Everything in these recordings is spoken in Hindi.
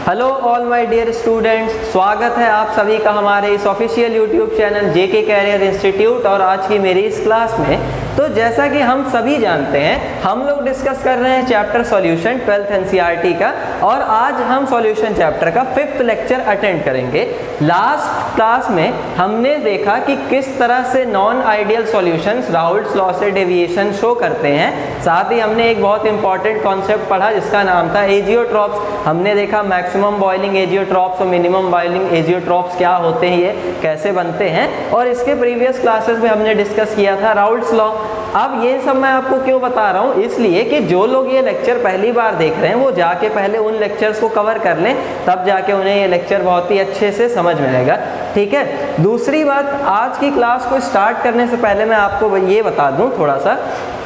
Hello all my dear students, स्वागत है आप सभी का हमारे इस official YouTube channel JK career institute और आज की मेरी इस क्लास में। तो जैसा कि हम सभी जानते हैं, हम लोग डिस्कस कर रहे हैं चैप्टर सॉल्यूशन 12th एनसीईआरटी का, और आज हम सॉल्यूशन चैप्टर का 5th लेक्चर अटेंड करेंगे। लास्ट क्लास में हमने देखा कि किस तरह से non ideal solutions Raoult's law से डेविएशन शो करते हैं। साथ ही हमने एक बहुत इंपॉर्टेंट कॉन्सेप्ट पढ़ा जिसका नाम था एजियोट्रॉप्स। हमने देखा मैक्सिमम बॉइलिंग एजियोट्रॉप्स और मिनिमम बॉइलिंग एजियोट्रॉप्स क्या होते हैं, ये कैसे बनते हैं, और इसके प्रीवियस क्लासेस में हमने डिस्कस किया था राउल्ट्स लॉ। अब ये सब मैं आपको क्यों बता रहा हूँ, इसलिए कि जो लोग ये लेक्चर पहली बार देख रहे हैं वो जाके पहले उन लेक्चर्स को कवर कर लें, तब जाके उन्हें ये लेक्चर बहुत ही अच्छे से समझ में आएगा। ठीक है। दूसरी बात, आज की क्लास को स्टार्ट करने से पहले मैं आपको ये बता दूं थोड़ा सा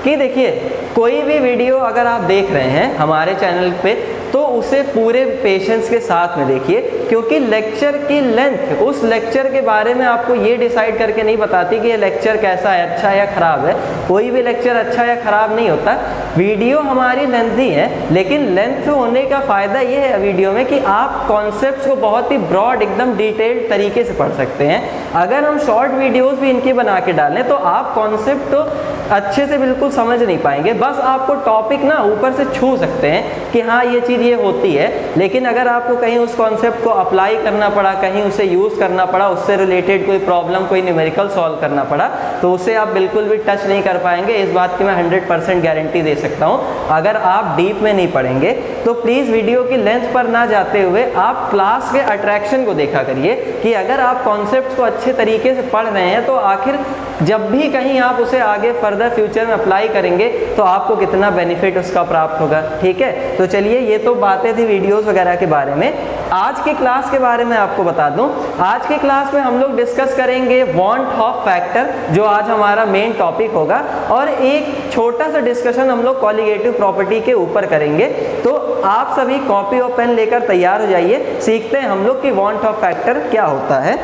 कि देखिए, कोई भी वीडियो अगर आप देख रहे हैं हमारे चैनल पे तो उसे पूरे पेशेंस के साथ में देखिए, क्योंकि लेक्चर की लेंथ उस लेक्चर के बारे में आपको ये डिसाइड करके नहीं बताती कि ये लेक्चर कैसा है, अच्छा है या ख़राब है। कोई भी लेक्चर अच्छा या ख़राब नहीं होता। वीडियो हमारी लेंथी है, लेकिन लेंथ होने का फ़ायदा ये है वीडियो में कि आप कॉन्सेप्ट्स को बहुत ही ब्रॉड एकदम डिटेल्ड तरीके से पढ़ सकते हैं। अगर हम शॉर्ट वीडियोज़ भी इनकी बना के डालें तो आप कॉन्सेप्ट तो अच्छे से बिल्कुल समझ नहीं पाएंगे, बस आपको टॉपिक ना ऊपर से छू सकते हैं कि हाँ ये चीज़ ये होती है, लेकिन अगर आपको कहीं उस कॉन्सेप्ट को अप्लाई करना पड़ा, कहीं उसे यूज़ करना पड़ा, उससे रिलेटेड कोई प्रॉब्लम, कोई न्यूमेरिकल सॉल्व करना पड़ा, तो उसे आप बिल्कुल भी टच नहीं कर पाएंगे। इस बात की मैं 100% गारंटी दे सकता हूँ। अगर आप डीप में नहीं पढ़ेंगे तो प्लीज़ वीडियो की लेंथ पर ना जाते हुए आप क्लास के अट्रैक्शन को देखा करिए कि अगर आप कॉन्सेप्ट को अच्छे तरीके से पढ़ रहे हैं तो आखिर जब भी कहीं आप उसे आगे फर्दर फ्यूचर में अप्लाई करेंगे तो आपको कितना बेनिफिट उसका प्राप्त होगा। ठीक है, तो चलिए, ये तो बातें थी वीडियोस वगैरह के बारे में। आज की क्लास के बारे में आपको बता दूं, आज की क्लास में हम लोग डिस्कस करेंगे वांट ऑफ फैक्टर, जो आज हमारा मेन टॉपिक होगा, और एक छोटा सा डिस्कशन हम लोग कॉलिगेटिव प्रॉपर्टी के ऊपर करेंगे। तो आप सभी कॉपी और पेन लेकर तैयार हो जाइए, सीखते हैं हम लोग कि वांट ऑफ फैक्टर क्या होता है।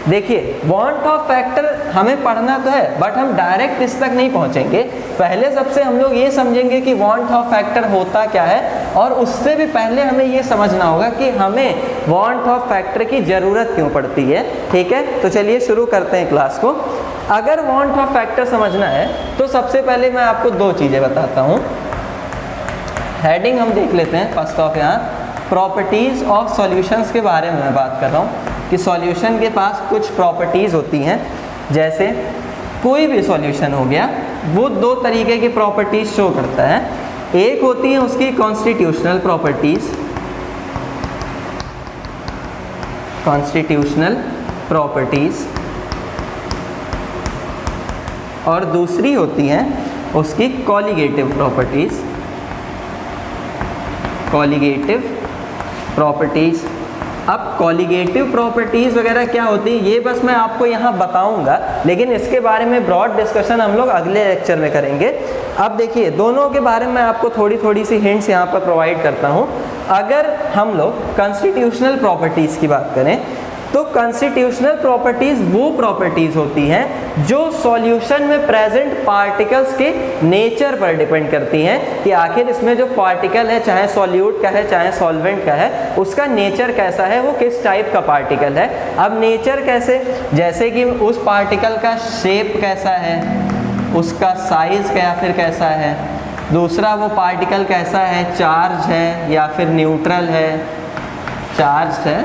देखिए, वांट ऑफ फैक्टर हमें पढ़ना तो है, बट हम डायरेक्ट इस तक नहीं पहुंचेंगे। पहले सबसे हम लोग ये समझेंगे कि वांट ऑफ फैक्टर होता क्या है, और उससे भी पहले हमें ये समझना होगा कि हमें वांट ऑफ फैक्टर की ज़रूरत क्यों पड़ती है। ठीक है, तो चलिए शुरू करते हैं क्लास को। अगर वांट ऑफ फैक्टर समझना है तो सबसे पहले मैं आपको दो चीज़ें बताता हूँ। हेडिंग हम देख लेते हैं फर्स्ट ऑफ, यहाँ प्रॉपर्टीज़ ऑफ सॉल्यूशंस के बारे में मैं बात कर रहा हूँ कि सॉल्यूशन के पास कुछ प्रॉपर्टीज़ होती हैं। जैसे कोई भी सॉल्यूशन हो गया, वो दो तरीके की प्रॉपर्टीज़ शो करता है। एक होती है उसकी कॉन्स्टिट्यूशनल प्रॉपर्टीज़, कॉन्स्टिट्यूशनल प्रॉपर्टीज़, और दूसरी होती हैं उसकी कॉलिगेटिव प्रॉपर्टीज़, कॉलिगेटिव प्रॉपर्टीज़। अब कॉलिगेटिव प्रॉपर्टीज़ वगैरह क्या होती है ये बस मैं आपको यहाँ बताऊँगा, लेकिन इसके बारे में ब्रॉड डिस्कशन हम लोग अगले लेक्चर में करेंगे। अब देखिए, दोनों के बारे में मैं आपको थोड़ी थोड़ी सी हिंट्स यहाँ पर प्रोवाइड करता हूँ। अगर हम लोग कॉन्स्टिट्यूशनल प्रॉपर्टीज़ की बात करें तो कॉन्स्टिट्यूशनल प्रॉपर्टीज़ वो प्रॉपर्टीज़ होती हैं जो सॉल्यूशन में प्रेजेंट पार्टिकल्स के नेचर पर डिपेंड करती हैं कि आखिर इसमें जो पार्टिकल है, चाहे सॉल्यूट का है चाहे सॉल्वेंट का है, उसका नेचर कैसा है, वो किस टाइप का पार्टिकल है। अब नेचर कैसे, जैसे कि उस पार्टिकल का शेप कैसा है, उसका साइज या फिर कैसा है, दूसरा वो पार्टिकल कैसा है, चार्ज है या फिर न्यूट्रल है, चार्ज है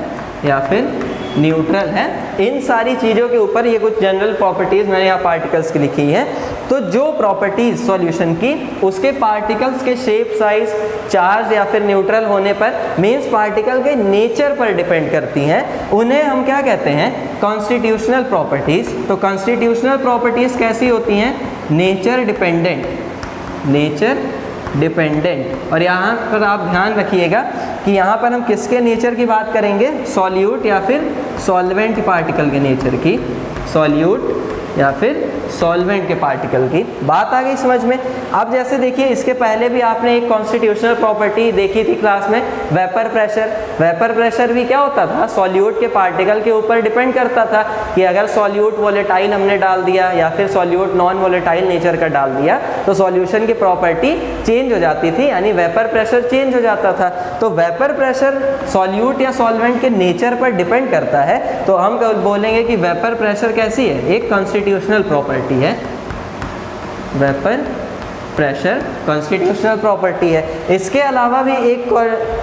या फिर न्यूट्रल है। इन सारी चीज़ों के ऊपर ये कुछ जनरल प्रॉपर्टीज़ मैंने यहाँ पार्टिकल्स की लिखी हैं। तो जो प्रॉपर्टीज़ सॉल्यूशन की उसके पार्टिकल्स के शेप, साइज, चार्ज या फिर न्यूट्रल होने पर, मीन्स पार्टिकल के नेचर पर डिपेंड करती हैं, उन्हें हम क्या कहते हैं, कॉन्स्टिट्यूशनल प्रॉपर्टीज़। तो कॉन्स्टिट्यूशनल प्रॉपर्टीज़ कैसी होती हैं, नेचर डिपेंडेंट, नेचर डिपेंडेंट। और यहाँ पर आप ध्यान रखिएगा कि यहाँ पर हम किसके नेचर की बात करेंगे, सॉल्यूट या फिर सॉल्वेंट पार्टिकल के नेचर की, सॉल्यूट या फिर सॉल्वेंट के पार्टिकल की। बात आ गई समझ में। अब जैसे देखिए इसके पहले भी आपने एक कॉन्स्टिट्यूशनल प्रॉपर्टी देखी थी क्लास में, वेपर प्रेशर। वेपर प्रेशर भी क्या होता था, सॉल्यूट के पार्टिकल के ऊपर डिपेंड करता था कि अगर सॉल्यूट वोलेटाइल हमने डाल दिया या फिर सॉल्यूट नॉन वोलेटाइल नेचर का डाल दिया तो सॉल्यूशन की प्रॉपर्टी चेंज हो जाती थी, यानी वेपर प्रेशर चेंज हो जाता था। तो वेपर प्रेशर सॉल्यूट या सॉल्वेंट के नेचर पर डिपेंड करता है, तो हम बोलेंगे कि वेपर प्रेशर कैसी है, एक कॉन्स्टिट्यूशनल प्रॉपर्टी है। वेपर प्रेशर कॉन्स्टिट्यूशनल प्रॉपर्टी है। इसके अलावा भी एक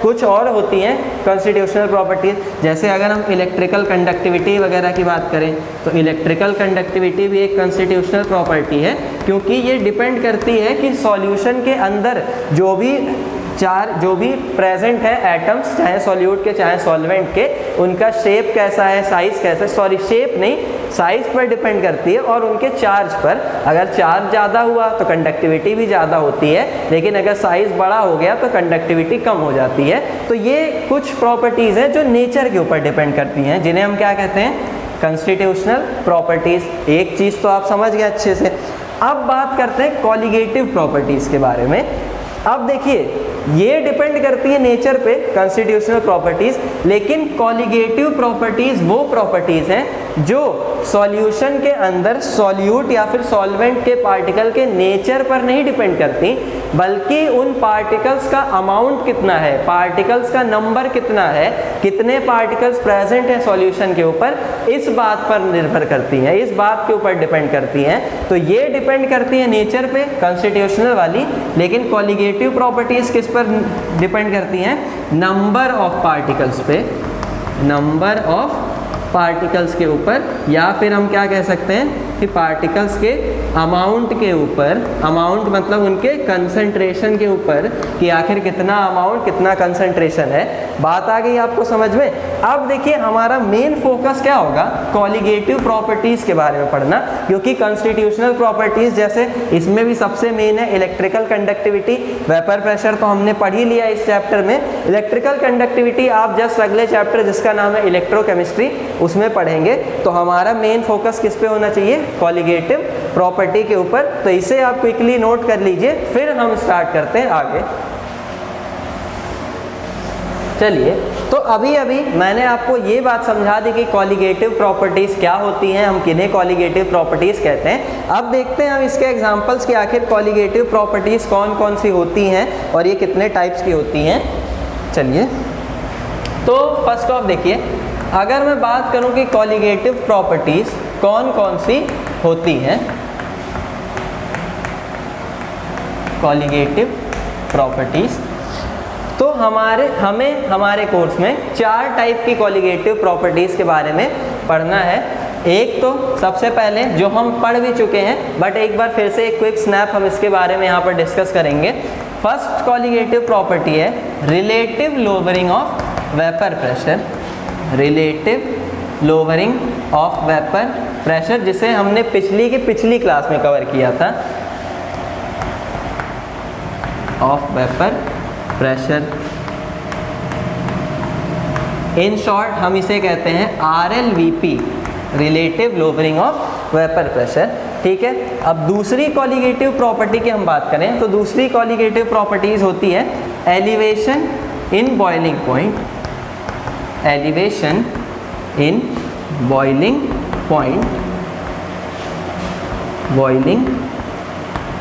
कुछ और होती हैं कॉन्स्टिट्यूशनल प्रॉपर्टीज, जैसे अगर हम इलेक्ट्रिकल कंडक्टिविटी वगैरह की बात करें तो इलेक्ट्रिकल कंडक्टिविटी भी एक कॉन्स्टिट्यूशनल प्रॉपर्टी है, क्योंकि ये डिपेंड करती है कि सॉल्यूशन के अंदर जो भी प्रेजेंट है एटम्स, चाहे सॉल्यूट के चाहे सॉल्वेंट के, उनका शेप कैसा है, साइज कैसा है, सॉरी शेप नहीं साइज पर डिपेंड करती है, और उनके चार्ज पर। अगर चार्ज ज़्यादा हुआ तो कंडक्टिविटी भी ज़्यादा होती है, लेकिन अगर साइज बड़ा हो गया तो कंडक्टिविटी कम हो जाती है। तो ये कुछ प्रॉपर्टीज़ हैं जो नेचर के ऊपर डिपेंड करती हैं, जिन्हें हम क्या कहते हैं, कॉन्स्टिट्यूशनल प्रॉपर्टीज़। एक चीज़ तो आप समझ गए अच्छे से। अब बात करते हैं कॉलिगेटिव प्रॉपर्टीज़ के बारे में। अब देखिए ये डिपेंड करती है नेचर पे कॉन्स्टिट्यूशनल प्रॉपर्टीज़, लेकिन कॉलिगेटिव प्रॉपर्टीज़ वो प्रॉपर्टीज़ हैं जो सॉल्यूशन के अंदर सॉल्यूट या फिर सॉल्वेंट के पार्टिकल के नेचर पर नहीं डिपेंड करती, बल्कि उन पार्टिकल्स का अमाउंट कितना है, पार्टिकल्स का नंबर कितना है, कितने पार्टिकल्स प्रेजेंट हैं सॉल्यूशन के ऊपर, इस बात पर निर्भर करती हैं, इस बात के ऊपर डिपेंड करती हैं। तो ये डिपेंड करती है नेचर पे कॉन्स्टिट्यूशनल वाली, लेकिन कॉलिगेटिव प्रॉपर्टीज़ किस पर डिपेंड करती हैं, नंबर ऑफ पार्टिकल्स पे, नंबर ऑफ पार्टिकल्स के ऊपर, या फिर हम क्या कह सकते हैं कि पार्टिकल्स के अमाउंट के ऊपर। अमाउंट मतलब उनके कंसंट्रेशन के ऊपर कि आखिर कितना अमाउंट कितना कंसंट्रेशन है। बात आ गई आपको समझ में। अब देखिए हमारा मेन फोकस क्या होगा, कॉलिगेटिव प्रॉपर्टीज़ के बारे में पढ़ना, क्योंकि कॉन्स्टिट्यूशनल प्रॉपर्टीज़ जैसे इसमें भी सबसे मेन है इलेक्ट्रिकल कंडक्टिविटी। वेपर प्रेशर तो हमने पढ़ ही लिया इस चैप्टर में। इलेक्ट्रिकल कंडक्टिविटी आप जस्ट अगले चैप्टर जिसका नाम है इलेक्ट्रोकेमिस्ट्री उसमें पढ़ेंगे। तो हमारा मेन फोकस किस पे होना चाहिए, कॉलिगेटिव प्रॉपर्टी के ऊपर। तो इसे आप क्विकली नोट कर लीजिए, फिर हम स्टार्ट करते हैं आगे। चलिए, तो अभी मैंने आपको ये बात समझा दी कि कॉलिगेटिव प्रॉपर्टीज़ क्या होती हैं, हम किन्हें कॉलिगेटिव प्रॉपर्टीज़ कहते हैं। अब देखते हैं हम इसके एग्जांपल्स कि आखिर कॉलिगेटिव प्रॉपर्टीज़ कौन कौन सी होती हैं और ये कितने टाइप्स की होती हैं। चलिए, तो फर्स्ट ऑफ देखिए, अगर मैं बात करूं कि कॉलिगेटिव प्रॉपर्टीज़ कौन कौन सी होती हैं, कॉलिगेटिव प्रॉपर्टीज़, तो हमारे कोर्स में 4 टाइप की कॉलिगेटिव प्रॉपर्टीज़ के बारे में पढ़ना है। एक तो सबसे पहले जो हम पढ़ भी चुके हैं, बट एक बार फिर से एक क्विक स्नैप हम इसके बारे में यहाँ पर डिस्कस करेंगे। फर्स्ट कॉलिगेटिव प्रॉपर्टी है relative lowering of vapour pressure. Relative lowering of vapour pressure, जिसे हमने पिछली क्लास में कवर किया था, of vapour pressure. In short हम इसे कहते हैं RLVP, relative lowering of vapour pressure. ठीक है, अब दूसरी कॉलिगेटिव प्रॉपर्टी की हम बात करें तो दूसरी कॉलिगेटिव प्रॉपर्टीज होती है elevation in boiling point. Elevation in boiling point, boiling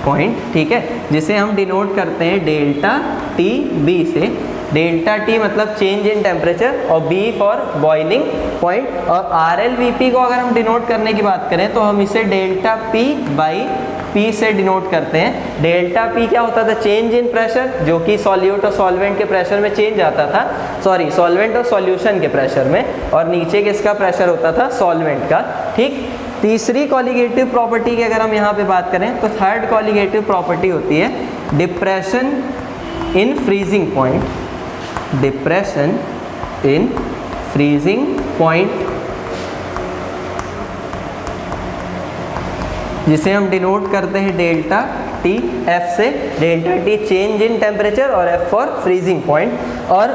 point, ठीक है, जिसे हम डिनोट करते हैं डेल्टा टी बी से। डेल्टा टी मतलब चेंज इन टेम्परेचर और बी फॉर बॉइलिंग पॉइंट। और RLVP को अगर हम डिनोट करने की बात करें तो हम इसे डेल्टा पी बाई पी से डिनोट करते हैं। डेल्टा पी क्या होता था, चेंज इन प्रेशर, जो कि सॉल्यूट और सॉल्वेंट के प्रेशर में चेंज आता था, सॉरी सॉल्वेंट और सॉल्यूशन के प्रेशर में, और नीचे किसका प्रेशर होता था, सॉल्वेंट का। ठीक, तीसरी कॉलिगेटिव प्रॉपर्टी की अगर हम यहाँ पे बात करें तो थर्ड कॉलिगेटिव प्रॉपर्टी होती है depression in freezing point. Depression in freezing point, जिसे हम डिनोट करते हैं डेल्टा टी एफ से। Delta T change in temperature और एफ फॉर फ्रीजिंग पॉइंट। और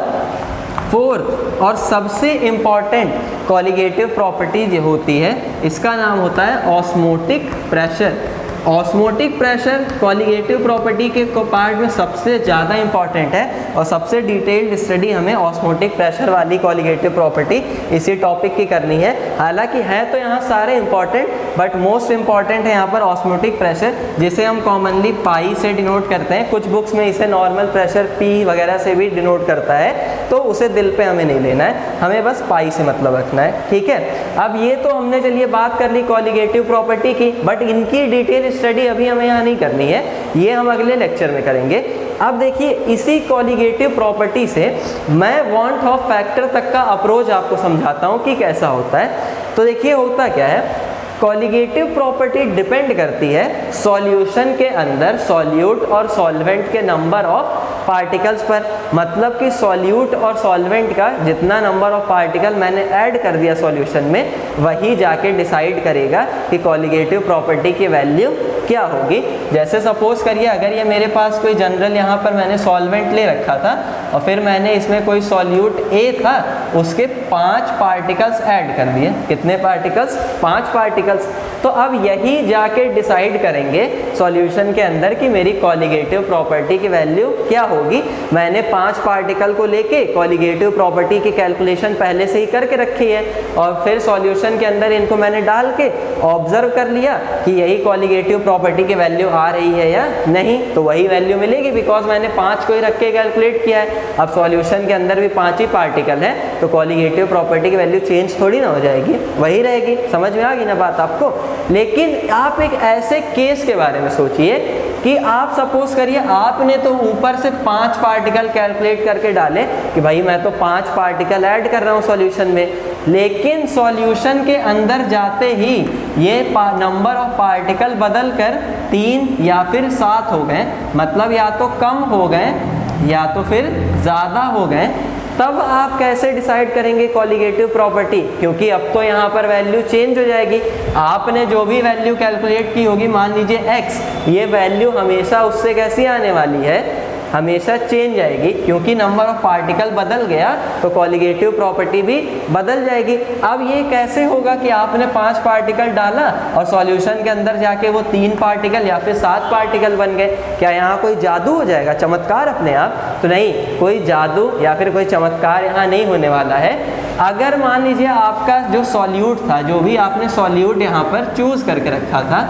फोर्थ और सबसे इम्पॉर्टेंट कॉलिगेटिव प्रॉपर्टी जो होती है इसका नाम होता है osmotic pressure. Osmotic pressure colligative property के पार्ट में सबसे ज़्यादा इंपॉर्टेंट है और सबसे डिटेल्ड स्टडी हमें ऑस्मोटिक प्रेशर वाली कॉलिगेटिव प्रॉपर्टी इसी टॉपिक की करनी है। हालांकि है तो यहाँ सारे इंपॉर्टेंट, बट मोस्ट इंपॉर्टेंट है यहाँ पर ऑस्मोटिक प्रेशर, जिसे हम कॉमनली पाई से डिनोट करते हैं। कुछ बुक्स में इसे नॉर्मल प्रेशर पी वगैरह से भी डिनोट करता है, तो उसे दिल पे हमें नहीं लेना है, हमें बस पाई से मतलब रखना है, ठीक है। अब ये तो हमने चलिए बात कर ली कॉलिगेटिव प्रॉपर्टी की, बट इनकी डिटेल स्टडी अभी हमें यहाँ नहीं करनी है, ये हम अगले लेक्चर में करेंगे। अब देखिए इसी कॉलिगेटिव प्रॉपर्टी से मैं वांट ऑफ फैक्टर तक का अप्रोच आपको समझाता हूँ कि कैसा होता है। तो देखिए होता क्या है, कॉलिगेटिव प्रॉपर्टी डिपेंड करती है सॉल्यूशन के अंदर सॉल्यूट और सॉल्वेंट के नंबर ऑफ पार्टिकल्स पर। मतलब कि सॉल्यूट और सॉल्वेंट का जितना नंबर ऑफ पार्टिकल मैंने ऐड कर दिया सॉल्यूशन में, वही जाके डिसाइड करेगा कि कॉलिगेटिव प्रॉपर्टी की वैल्यू क्या होगी। जैसे सपोज करिए अगर ये मेरे पास कोई जनरल यहाँ पर मैंने सॉल्वेंट ले रखा था और फिर मैंने इसमें कोई सॉल्यूट ए था, उसके 5 पार्टिकल्स ऐड कर दिए। कितने पार्टिकल्स? 5 पार्टिकल्स। तो अब यही जाके डिसाइड करेंगे सॉल्यूशन के अंदर कि मेरी कॉलिगेटिव प्रॉपर्टी की वैल्यू क्या होगी। मैंने 5 पार्टिकल को लेके कॉलिगेटिव प्रॉपर्टी की कैलकुलेशन पहले से ही करके रखी है और फिर सॉल्यूशन के अंदर इनको मैंने डाल के ऑब्जर्व कर लिया कि यही कॉलिगेटिव प्रॉपर्टी की वैल्यू आ रही है या नहीं, तो वही वैल्यू मिलेगी बिकॉज मैंने 5 को ही रख के कैलकुलेट किया है। अब सॉल्यूशन के अंदर भी 5 ही पार्टिकल है, तो कॉलिगेटिव प्रॉपर्टी की वैल्यू चेंज थोड़ी ना हो जाएगी, वही रहेगी। समझ में आ गई ना बात आपको? लेकिन आप एक ऐसे केस के बारे में सोचिए कि आप सपोज करिए आपने तो ऊपर से 5 पार्टिकल कैलकुलेट करके डाले कि भाई मैं तो 5 पार्टिकल ऐड कर रहा हूँ सॉल्यूशन में, लेकिन सॉल्यूशन के अंदर जाते ही ये नंबर ऑफ पार्टिकल बदल कर 3 या फिर 7 हो गए। मतलब या तो कम हो गए या तो फिर ज़्यादा हो गए। तब आप कैसे डिसाइड करेंगे कॉलिगेटिव प्रॉपर्टी? क्योंकि अब तो यहाँ पर वैल्यू चेंज हो जाएगी। आपने जो भी वैल्यू कैलकुलेट की होगी, मान लीजिए x, ये वैल्यू हमेशा उससे कैसी आने वाली है, हमेशा चेंज आएगी, क्योंकि नंबर ऑफ पार्टिकल बदल गया तो कॉलिगेटिव प्रॉपर्टी भी बदल जाएगी। अब ये कैसे होगा कि आपने 5 पार्टिकल डाला और सॉल्यूशन के अंदर जाके वो 3 पार्टिकल या फिर 7 पार्टिकल बन गए? क्या यहाँ कोई जादू हो जाएगा, चमत्कार अपने आप? तो नहीं, कोई जादू या फिर कोई चमत्कार यहाँ नहीं होने वाला है। अगर मान लीजिए आपका जो सॉल्यूट था, जो भी आपने सॉल्यूट यहाँ पर चूज करके रखा था,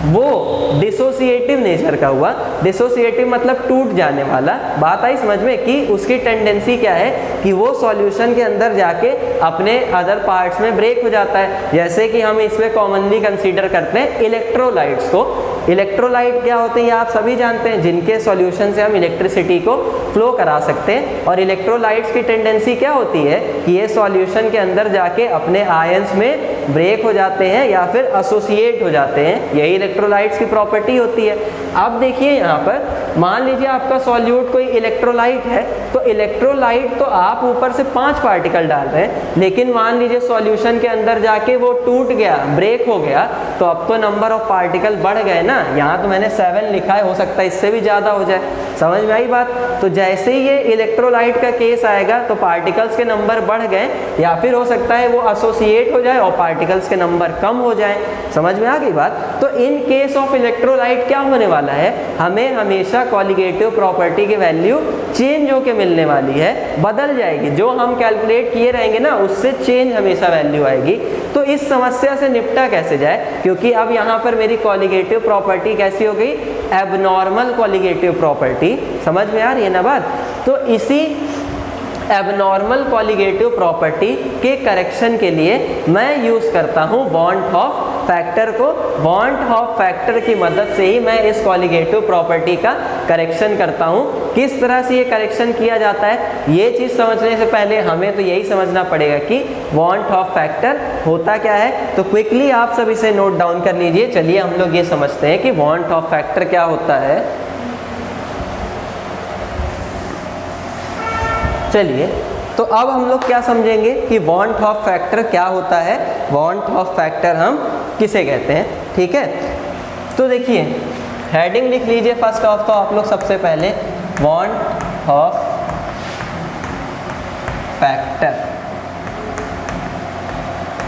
वो डिसोसिएटिव नेचर का हुआ। डिसोसिएटिव मतलब टूट जाने वाला। बात आई समझ में कि उसकी टेंडेंसी क्या है कि वो सॉल्यूशन के अंदर जाके अपने अदर पार्ट्स में ब्रेक हो जाता है। जैसे कि हम इसमें कॉमनली कंसीडर करते हैं इलेक्ट्रोलाइट्स को। इलेक्ट्रोलाइट क्या होते हैं आप सभी जानते हैं, जिनके सॉल्यूशन से हम इलेक्ट्रिसिटी को फ्लो करा सकते हैं। और इलेक्ट्रोलाइट्स की टेंडेंसी क्या होती है कि ये सॉल्यूशन के अंदर जाके अपने आयंस में ब्रेक हो जाते हैं या फिर एसोसिएट हो जाते हैं। यही इलेक्ट्रोलाइट्स की प्रॉपर्टी होती है। अब देखिए यहाँ पर मान लीजिए आपका सॉल्यूट कोई इलेक्ट्रोलाइट है, तो इलेक्ट्रोलाइट तो आप ऊपर से 5 पार्टिकल डाल रहे हैं, लेकिन मान लीजिए सॉल्यूशन के अंदर जाके वो टूट गया, ब्रेक हो गया, तो अब तो नंबर ऑफ पार्टिकल बढ़ गए ना। यहाँ तो मैंने 7 लिखा है, हो सकता है इससे भी ज़्यादा हो जाए। समझ में आई बात? तो जैसे ही ये इलेक्ट्रोलाइट का केस आएगा तो पार्टिकल्स के नंबर बढ़ गए, या फिर हो सकता है वो एसोसिएट हो जाए और पार्टिकल्स के नंबर कम हो जाए। समझ में आ गई बात? तो इन केस ऑफ इलेक्ट्रोलाइट क्या होने वाला है, हमें हमेशा कॉलिगेटिव प्रॉपर्टी की वैल्यू चेंज होके मिलने वाली है, बदल जाएगी। जो हम कैलकुलेट किए रहेंगे ना, उससे चेंज हमेशा वैल्यू आएगी। तो इस समस्या से निपटा कैसे जाए? क्योंकि अब यहाँ पर मेरी कॉलिगेटिव प्रॉपर्टी कैसी हो गई? Abnormal colligative property. समझ में आ रही है ना बात? तो इसी एबनॉर्मल कॉलिगेटिव प्रॉपर्टी के करेक्शन के लिए मैं यूज़ करता हूँ वांट ऑफ फैक्टर को। वांट ऑफ फैक्टर की मदद से ही मैं इस कॉलिगेटिव प्रॉपर्टी का करेक्शन करता हूँ। किस तरह से ये करेक्शन किया जाता है, ये चीज़ समझने से पहले हमें तो यही समझना पड़ेगा कि वांट ऑफ फैक्टर होता क्या है। तो क्विकली आप सब इसे नोट डाउन कर लीजिए। चलिए हम लोग ये समझते हैं कि वांट ऑफ फैक्टर क्या होता है। चलिए, तो अब हम लोग क्या समझेंगे कि वांट ऑफ फैक्टर क्या होता है, वांट ऑफ फैक्टर हम किसे कहते हैं। ठीक है, तो देखिए हेडिंग लिख लीजिए फर्स्ट ऑफ तो आप लोग सबसे पहले van't Hoff factor.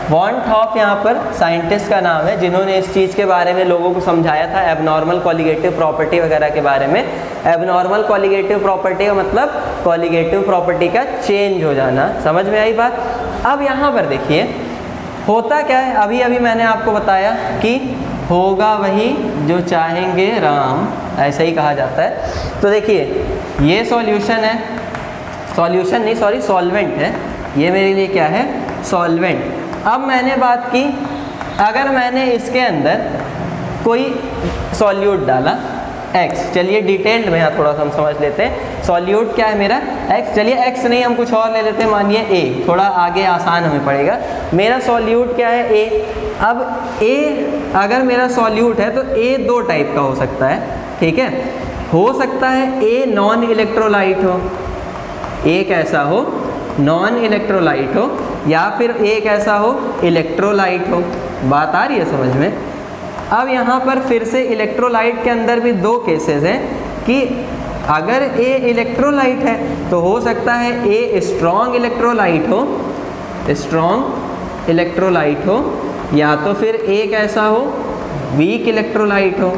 Van Hoff यहाँ पर साइंटिस्ट का नाम है जिन्होंने इस चीज़ के बारे में लोगों को समझाया था, एबनॉर्मल कॉलिगेटिव प्रॉपर्टी वगैरह के बारे में। एबनॉर्मल कॉलिगेटिव प्रॉपर्टी का मतलब कॉलिगेटिव प्रॉपर्टी का चेंज हो जाना। समझ में आई बात? अब यहाँ पर देखिए होता क्या है, अभी अभी मैंने आपको बताया कि होगा वही जो चाहेंगे राम, ऐसा ही कहा जाता है। तो देखिए ये सॉल्यूशन है, सॉल्यूशन नहीं सॉरी सॉल्वेंट है, ये मेरे लिए क्या है? सॉल्वेंट। अब मैंने बात की, अगर मैंने इसके अंदर कोई सॉल्यूट डाला x, चलिए डिटेल्ड में यहाँ थोड़ा सा हम समझ लेते हैं। सॉल्यूट क्या है मेरा? x। चलिए x नहीं हम कुछ और ले लेते हैं, मानिए a, थोड़ा आगे आसान हमें पड़ेगा। मेरा सॉल्यूट क्या है? a। अब a अगर मेरा सॉल्यूट है तो a दो टाइप का हो सकता है, ठीक है? हो सकता है a नॉन इलेक्ट्रोलाइट हो, a कैसा हो? नॉन इलेक्ट्रोलाइट हो, या फिर एक ऐसा हो इलेक्ट्रोलाइट हो। बात आ रही है समझ में? अब यहाँ पर फिर से इलेक्ट्रोलाइट के अंदर भी दो केसेस हैं कि अगर ए इलेक्ट्रोलाइट है तो हो सकता है ए स्ट्रॉन्ग इलेक्ट्रोलाइट हो, स्ट्रॉन्ग इलेक्ट्रोलाइट हो, या तो फिर एक ऐसा हो वीक इलेक्ट्रोलाइट हो,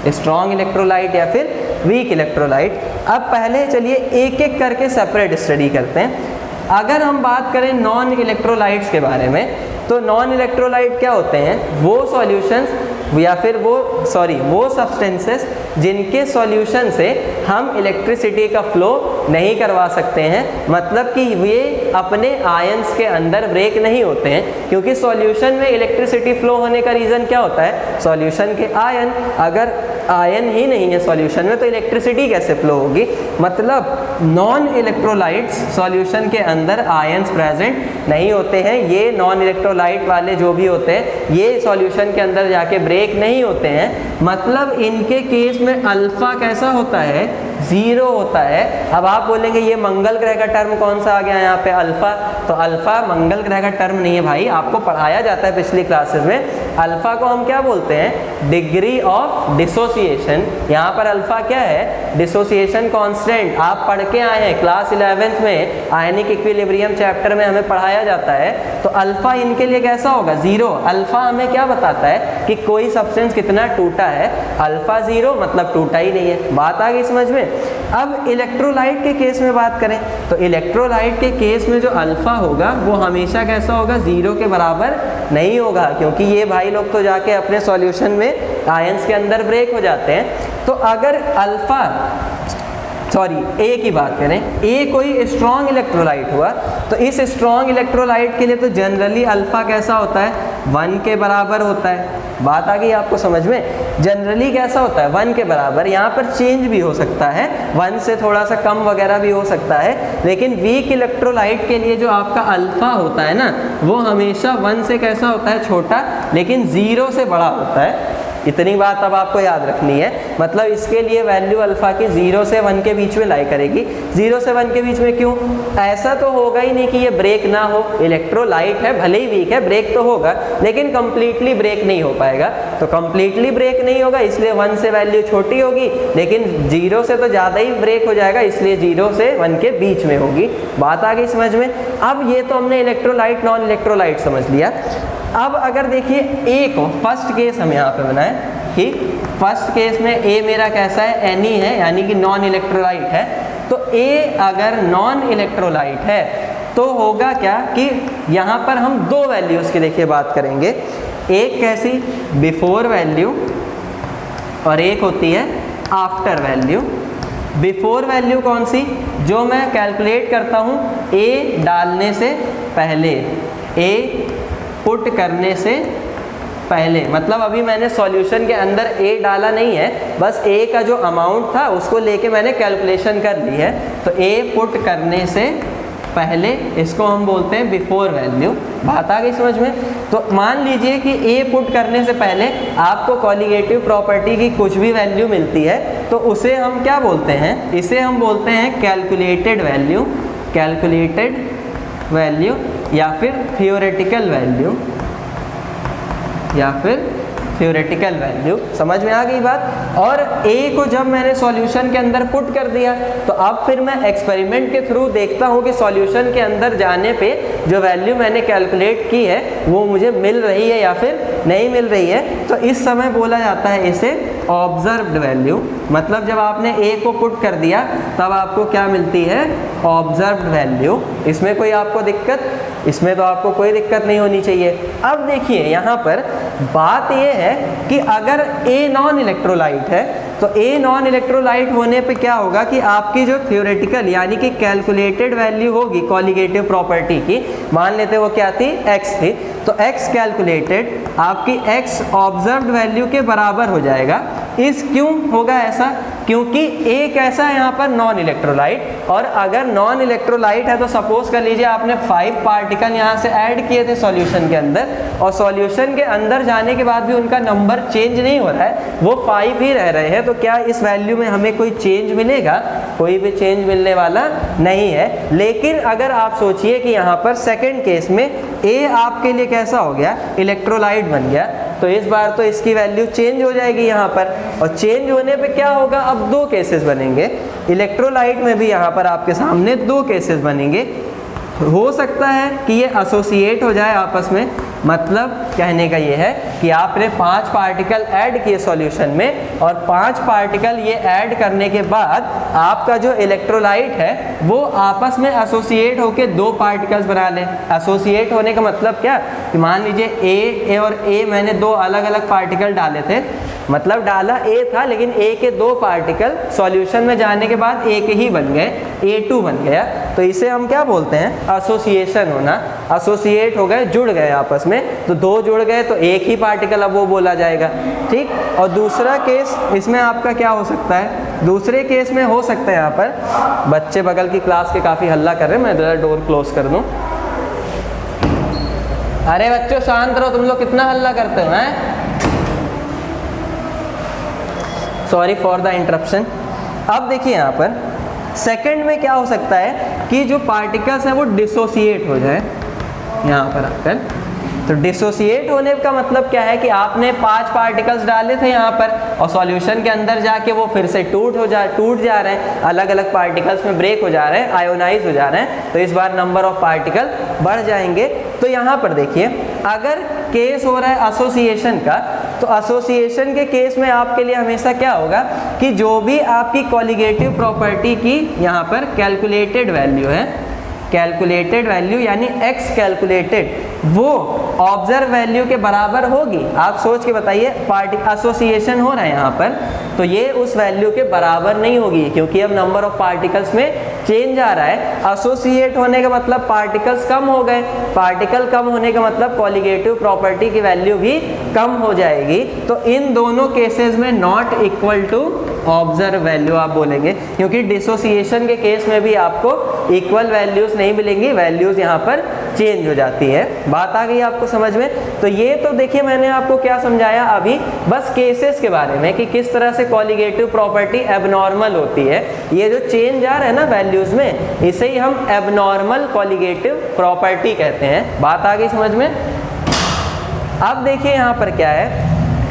स्ट्रॉन्ग इलेक्ट्रोलाइट या फिर वीक इलेक्ट्रोलाइट। अब पहले चलिए एक एक करके सेपरेट स्टडी करते हैं। अगर हम बात करें नॉन इलेक्ट्रोलाइट्स के बारे में, तो नॉन इलेक्ट्रोलाइट क्या होते हैं? वो सॉल्यूशंस या फिर वो सब्सटेंसेस जिनके सॉल्यूशन से हम इलेक्ट्रिसिटी का फ्लो नहीं करवा सकते हैं, मतलब कि ये अपने आयंस के अंदर ब्रेक नहीं होते हैं। क्योंकि सॉल्यूशन में इलेक्ट्रिसिटी फ्लो होने का रीज़न क्या होता है? सॉल्यूशन के आयन। अगर आयन ही नहीं है सॉल्यूशन में तो इलेक्ट्रिसिटी कैसे फ्लो होगी? मतलब नॉन इलेक्ट्रोलाइट्स सॉल्यूशन के अंदर आयंस प्रेजेंट नहीं होते हैं। ये नॉन इलेक्ट्रोलाइट वाले जो भी होते हैं ये सॉल्यूशन के अंदर जाके ब्रेक नहीं होते हैं। मतलब इनके केस में अल्फा कैसा होता है? ज़ीरो होता है। अब आप बोलेंगे ये मंगल ग्रह का टर्म कौन सा आ गया यहाँ पे अल्फा? तो अल्फा मंगल ग्रह का टर्म नहीं है भाई, आपको पढ़ाया जाता है पिछली क्लासेस में। अल्फा को हम क्या बोलते हैं? Degree of dissociation. यहाँ पर अल्फा क्या है? Dissociation constant. आप पढ़ के आए हैं क्लास 11th में आयनिक इक्विलिब्रियम चैप्टर में हमें पढ़ाया जाता है। तो अल्फा इनके लिए कैसा होगा? ज़ीरो। अल्फा हमें क्या बताता है कि कोई सब्सटेंस कितना टूटा है? अल्फा ज़ीरो मतलब टूटा ही नहीं है। बात आ गई समझ में? अब इलेक्ट्रोलाइट के केस में बात करें तो इलेक्ट्रोलाइट के केस में जो अल्फा होगा वो हमेशा कैसा होगा? ज़ीरो के बराबर नहीं होगा, क्योंकि ये भाई लोग तो जाके अपने सॉल्यूशन में आयंस के अंदर ब्रेक हो जाते हैं। तो अगर अल्फा ए की बात करें, ए कोई स्ट्रॉन्ग इलेक्ट्रोलाइट हुआ तो इस स्ट्रॉन्ग इलेक्ट्रोलाइट के लिए तो जनरली अल्फा कैसा होता है? 1 के बराबर होता है। बात आ गई आपको समझ में? जनरली कैसा होता है? 1 के बराबर। यहाँ पर चेंज भी हो सकता है, 1 से थोड़ा सा कम वगैरह भी हो सकता है, लेकिन वीक इलेक्ट्रोलाइट के लिए जो आपका अल्फा होता है ना वो हमेशा 1 से कैसा होता है? छोटा, लेकिन 0 से बड़ा होता है। इतनी बात अब आपको याद रखनी है। मतलब इसके लिए वैल्यू अल्फा की 0 से 1 के बीच में लाई करेगी। 0 से 1 के बीच में क्यों? ऐसा तो होगा ही नहीं कि ये ब्रेक ना हो। इलेक्ट्रोलाइट है, भले ही वीक है, ब्रेक तो होगा, लेकिन कंप्लीटली ब्रेक नहीं हो पाएगा। तो कंप्लीटली ब्रेक नहीं होगा इसलिए 1 से वैल्यू छोटी होगी, लेकिन 0 से तो ज़्यादा ही ब्रेक हो जाएगा, इसलिए 0 से 1 के बीच में होगी। बात आ गई समझ में? अब ये तो हमने इलेक्ट्रोलाइट नॉन इलेक्ट्रोलाइट समझ लिया। अब अगर देखिए ए को फर्स्ट केस हम यहाँ पे बनाए, ठीक? फर्स्ट केस में ए मेरा कैसा है? एनी है, यानी कि नॉन इलेक्ट्रोलाइट है। तो ए अगर नॉन इलेक्ट्रोलाइट है तो होगा क्या कि यहाँ पर हम दो वैल्यूज़ की देखिए बात करेंगे। एक कैसी? बिफोर वैल्यू, और एक होती है आफ्टर वैल्यू। बिफोर वैल्यू कौन सी? जो मैं कैलकुलेट करता हूँ ए डालने से पहले, ए पुट करने से पहले। मतलब अभी मैंने सॉल्यूशन के अंदर ए डाला नहीं है, बस ए का जो अमाउंट था उसको लेके मैंने कैलकुलेशन कर ली है। तो ए पुट करने से पहले इसको हम बोलते हैं बिफोर वैल्यू। बात आ गई समझ में? तो मान लीजिए कि ए पुट करने से पहले आपको कॉलिगेटिव प्रॉपर्टी की कुछ भी वैल्यू मिलती है तो उसे हम क्या बोलते हैं? इसे हम बोलते हैं कैलकुलेटेड वैल्यू, कैलकुलेटेड वैल्यू, या फिर थियोरेटिकल वैल्यू, या फिर थ्योरेटिकल वैल्यू। समझ में आ गई बात। और a को जब मैंने सॉल्यूशन के अंदर पुट कर दिया तो अब फिर मैं एक्सपेरिमेंट के थ्रू देखता हूँ कि सॉल्यूशन के अंदर जाने पे जो वैल्यू मैंने कैलकुलेट की है वो मुझे मिल रही है या फिर नहीं मिल रही है। तो इस समय बोला जाता है इसे ऑब्जर्व्ड वैल्यू। मतलब जब आपने a को पुट कर दिया तब आपको क्या मिलती है, ऑब्जर्व्ड वैल्यू। इसमें कोई आपको दिक्कत, इसमें तो आपको कोई दिक्कत नहीं होनी चाहिए। अब देखिए यहाँ पर बात यह है कि अगर A नॉन इलेक्ट्रोलाइट है तो A नॉन इलेक्ट्रोलाइट होने पे क्या होगा कि आपकी जो थ्योरेटिकल यानी कि कैलकुलेटेड वैल्यू होगी कॉलिगेटिव प्रॉपर्टी की, मान लेते वो क्या थी, x थी, तो x कैलकुलेटेड आपकी x ऑब्जर्व्ड वैल्यू के बराबर हो जाएगा। इस क्यों होगा ऐसा, क्योंकि A कैसा है यहाँ पर, नॉन इलेक्ट्रोलाइट। और अगर नॉन इलेक्ट्रोलाइट है तो सपोज कर लीजिए आपने 5 पार्टिकल यहाँ से ऐड किए थे सॉल्यूशन के अंदर, और सॉल्यूशन के अंदर जाने के बाद भी उनका नंबर चेंज नहीं हो रहा है, वो 5 ही रह रहे हैं, तो क्या इस वैल्यू में हमें कोई चेंज मिलेगा, कोई भी चेंज मिलने वाला नहीं है। लेकिन अगर आप सोचिए कि यहाँ पर सेकेंड केस में A आपके लिए कैसा हो गया, इलेक्ट्रोलाइट बन गया, तो इस बार तो इसकी वैल्यू चेंज हो जाएगी यहाँ पर। और चेंज होने पे क्या होगा, अब 2 केसेस बनेंगे इलेक्ट्रोलाइट में भी। यहाँ पर आपके सामने 2 केसेस बनेंगे। हो सकता है कि ये एसोसिएट हो जाए आपस में, मतलब कहने का ये है कि आपने 5 पार्टिकल ऐड किए सॉल्यूशन में, और 5 पार्टिकल ये ऐड करने के बाद आपका जो इलेक्ट्रोलाइट है वो आपस में एसोसिएट होके 2 पार्टिकल्स बना लें। एसोसिएट होने का मतलब क्या, कि मान लीजिए A और A मैंने 2 अलग अलग पार्टिकल डाले थे, मतलब डाला A था लेकिन A के 2 पार्टिकल सॉल्यूशन में जाने के बाद एक ही बन गए, A2 बन गया, तो इसे हम क्या बोलते हैं, एसोसिएशन होना। एसोसिएट हो गए, जुड़ गए आपस में, तो 2 जुड़ गए तो एक ही पार्टिकल अब वो बोला जाएगा, ठीक। और दूसरा केस इसमें आपका क्या हो सकता है, दूसरे केस में हो सकता है, यहाँ पर बच्चे बगल की क्लास के काफ़ी हल्ला कर रहे हैं, मैं ज़रा डोर क्लोज कर दूँ। अरे बच्चों शांत रहो, तुम लोग कितना हल्ला करते हो, हैं। Sorry for the interruption. अब देखिए यहाँ पर सेकंड में क्या हो सकता है कि जो पार्टिकल्स हैं वो डिसोसिएट हो जाए यहाँ पर आकर। तो डिसोसिएट होने का मतलब क्या है कि आपने 5 पार्टिकल्स डाले थे यहाँ पर, और सॉल्यूशन के अंदर जाके वो फिर से टूट जा रहे हैं, अलग अलग पार्टिकल्स में ब्रेक हो जा रहे हैं, आयोनाइज हो जा रहे हैं, तो इस बार नंबर ऑफ पार्टिकल बढ़ जाएंगे। तो यहाँ पर देखिए अगर केस हो रहा है एसोसिएशन का, तो एसोसिएशन के केस में आपके लिए हमेशा क्या होगा कि जो भी आपकी कॉलिगेटिव प्रॉपर्टी की यहाँ पर कैलकुलेटेड वैल्यू है, कैलकुलेटेड वैल्यू यानी x कैलकुलेटेड, वो ऑब्जर्व वैल्यू के बराबर होगी। आप सोच के बताइए, एसोसिएशन हो रहा है यहाँ पर, तो ये उस वैल्यू के बराबर नहीं होगी, क्योंकि अब नंबर ऑफ पार्टिकल्स में चेंज आ रहा है। एसोसिएट होने का मतलब पार्टिकल्स कम हो गए, पार्टिकल कम होने का मतलब कॉलिगेटिव प्रॉपर्टी की वैल्यू भी कम हो जाएगी। तो इन दोनों केसेस में not equal to observe value आप बोलेंगे, क्योंकि डिसोसिएशन के केस में भी आपको इक्वल वैल्यूज नहीं मिलेंगी, वैल्यूज यहाँ पर चेंज हो जाती है। बात आ गई आपको समझ में। तो ये तो देखिए मैंने आपको क्या समझाया अभी, बस केसेस के बारे में कि किस तरह से कॉलिगेटिव प्रॉपर्टी एबनॉर्मल होती है। ये जो चेंज आ रहा है ना वैल्यूज में, इसे ही हम एबनॉर्मल कॉलिगेटिव प्रॉपर्टी कहते हैं। बात आ गई समझ में। अब देखिए यहाँ पर क्या है,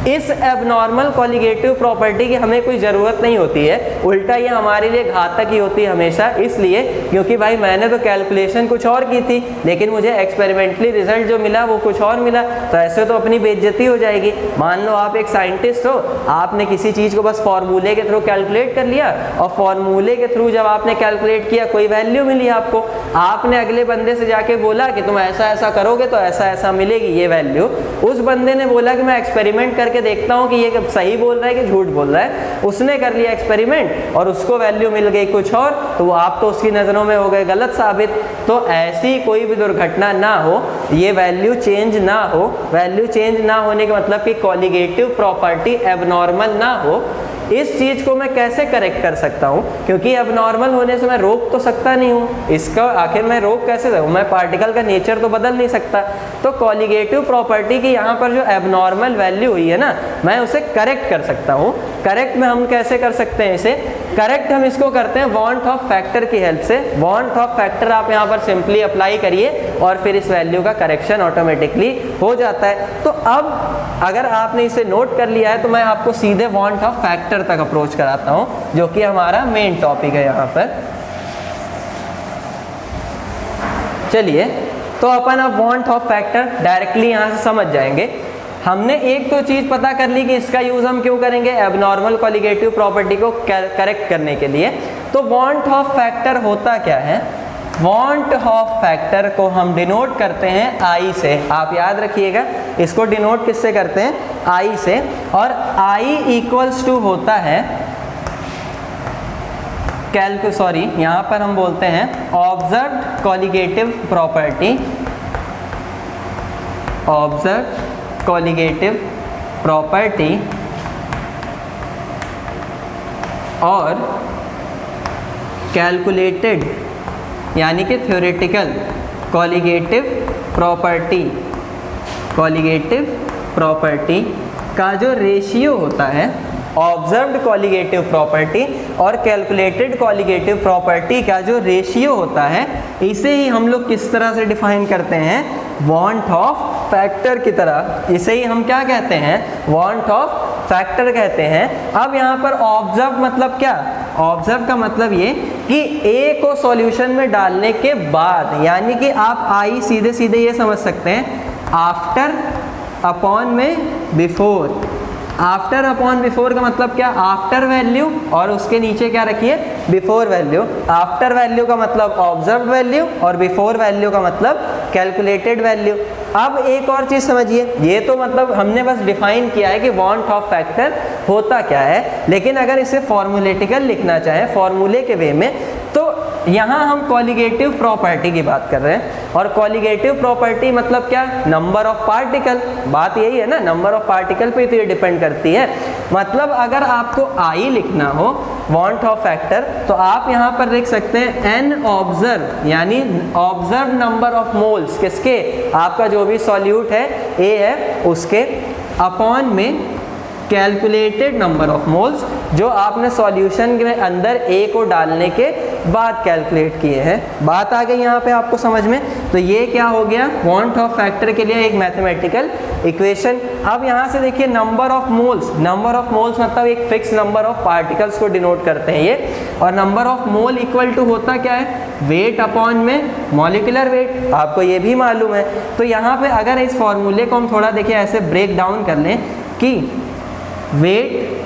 इस एबनॉर्मल कॉलिगेटिव प्रॉपर्टी की हमें कोई ज़रूरत नहीं होती है, उल्टा ये हमारे लिए घातक ही होती है हमेशा, इसलिए क्योंकि भाई मैंने तो कैलकुलेशन कुछ और की थी लेकिन मुझे एक्सपेरिमेंटली रिजल्ट जो मिला वो कुछ और मिला, तो ऐसे तो अपनी बेइज्जती हो जाएगी। मान लो आप एक साइंटिस्ट हो, आपने किसी चीज़ को बस फॉर्मूले के थ्रू कैलकुलेट कर लिया, और फॉर्मूले के थ्रू जब आपने कैलकुलेट किया कोई वैल्यू मिली आपको, आपने अगले बंदे से जाके बोला कि तुम ऐसा ऐसा करोगे तो ऐसा ऐसा मिलेगी ये वैल्यू। उस बंदे ने बोला कि मैं एक्सपेरिमेंट करके देखता हूं कि ये सही बोल रहा है कि झूठ बोल रहा है, उसने कर लिया एक्सपेरिमेंट और उसको वैल्यू मिल गई कुछ और, तो वो आप तो उसकी नज़रों में हो गए गलत साबित। तो ऐसी कोई भी दुर्घटना ना हो, ये वैल्यू चेंज ना हो। वैल्यू चेंज ना होने का मतलब कि कॉलिगेटिव प्रॉपर्टी एबनॉर्मल ना हो। इस चीज़ को मैं कैसे करेक्ट कर सकता हूँ, क्योंकि एबनॉर्मल होने से मैं रोक तो सकता नहीं हूँ इसका, आखिर मैं रोक कैसे सकूँ, मैं पार्टिकल का नेचर तो बदल नहीं सकता। तो कॉलिगेटिव प्रॉपर्टी की यहाँ पर जो एबनॉर्मल वैल्यू हुई है ना, मैं उसे करेक्ट कर सकता हूँ। करेक्ट में हम कैसे कर सकते हैं इसे, करेक्ट हम इसको करते हैं वांट ऑफ फैक्टर की हेल्प से। वांट ऑफ फैक्टर आप यहाँ पर सिंपली अप्लाई करिए और फिर इस वैल्यू का करेक्शन ऑटोमेटिकली हो जाता है। तो अब अगर आपने इसे नोट कर लिया है तो मैं आपको सीधे वांट ऑफ फैक्टर तक अप्रोच कराता हूं, जो कि हमारा मेन टॉपिक है यहाँ पर। चलिए, तो अपन अब वांट ऑफ फैक्टर डायरेक्टली यहाँ से समझ जाएंगे। हमने एक तो चीज़ पता कर ली कि इसका यूज़ हम क्यों करेंगे, एबनॉर्मल कॉलिगेटिव प्रॉपर्टी को करेक्ट करने के लिए। तो वांट ऑफ फैक्टर होता क्या है, वांट ऑफ फैक्टर को हम डिनोट करते हैं आई से। आप याद रखिएगा, इसको डिनोट किससे करते हैं, आई से। और आई इक्वल्स टू होता है यहाँ पर हम बोलते हैं observed colligative property, observed colligative property और कैलकुलेटेड यानी कि theoretical colligative property, colligative property का जो रेशियो होता है, ऑब्जर्व्ड कॉलिगेटिव प्रॉपर्टी और कैलकुलेटेड कॉलिगेटिव प्रॉपर्टी का जो रेशियो होता है, इसे ही हम लोग किस तरह से डिफाइन करते हैं, वांट ऑफ फैक्टर की तरह। इसे ही हम क्या कहते हैं, वांट ऑफ फैक्टर कहते हैं। अब यहाँ पर ऑब्जर्व मतलब क्या, ऑब्जर्व का मतलब ये कि ए को सॉल्यूशन में डालने के बाद, यानी कि आप आई सीधे सीधे ये समझ सकते हैं आफ्टर अपॉन में बिफोर। आफ्टर अपॉन बिफोर का मतलब क्या, आफ्टर वैल्यू और उसके नीचे क्या रखिए, बिफोर वैल्यू। आफ्टर वैल्यू का मतलब ऑब्जर्व्ड वैल्यू और बिफोर वैल्यू का मतलब कैलकुलेटेड वैल्यू। अब एक और चीज़ समझिए, ये तो मतलब हमने बस डिफाइन किया है कि वांट ऑफ फैक्टर होता क्या है, लेकिन अगर इसे फॉर्मूलेटिकल लिखना चाहे फॉर्मूले के वे में, तो यहाँ हम कॉलिगेटिव प्रॉपर्टी की बात कर रहे हैं। और कॉलिगेटिव प्रॉपर्टी मतलब क्या, नंबर ऑफ पार्टिकल। बात यही है ना, नंबर ऑफ पार्टिकल पे तो ये डिपेंड करती है। मतलब अगर आपको आई लिखना हो वांट ऑफ फैक्टर, तो आप यहाँ पर लिख सकते हैं एन ऑब्जर्व, यानी ऑब्जर्व नंबर ऑफ मोल्स किसके, आपका जो भी सॉल्यूट है ए है उसके, अपॉन में कैलकुलेटेड नंबर ऑफ मोल्स जो आपने सॉल्यूशन के अंदर ए को डालने के बाद कैलकुलेट किए हैं। बात आ गई यहाँ पे आपको समझ में। तो ये क्या हो गया, वांट ऑफ फैक्टर के लिए एक मैथमेटिकल इक्वेशन। अब यहाँ से देखिए number of moles, number of moles मतलब एक फिक्स नंबर ऑफ पार्टिकल्स को डिनोट करते हैं ये। और number of mole equal to होता क्या है, वेट अपॉन में मॉलिक्यूलर वेट, आपको ये भी मालूम है। तो यहाँ पे अगर इस फॉर्मूले को हम थोड़ा देखिए ऐसे ब्रेक डाउन कर लें कि वेट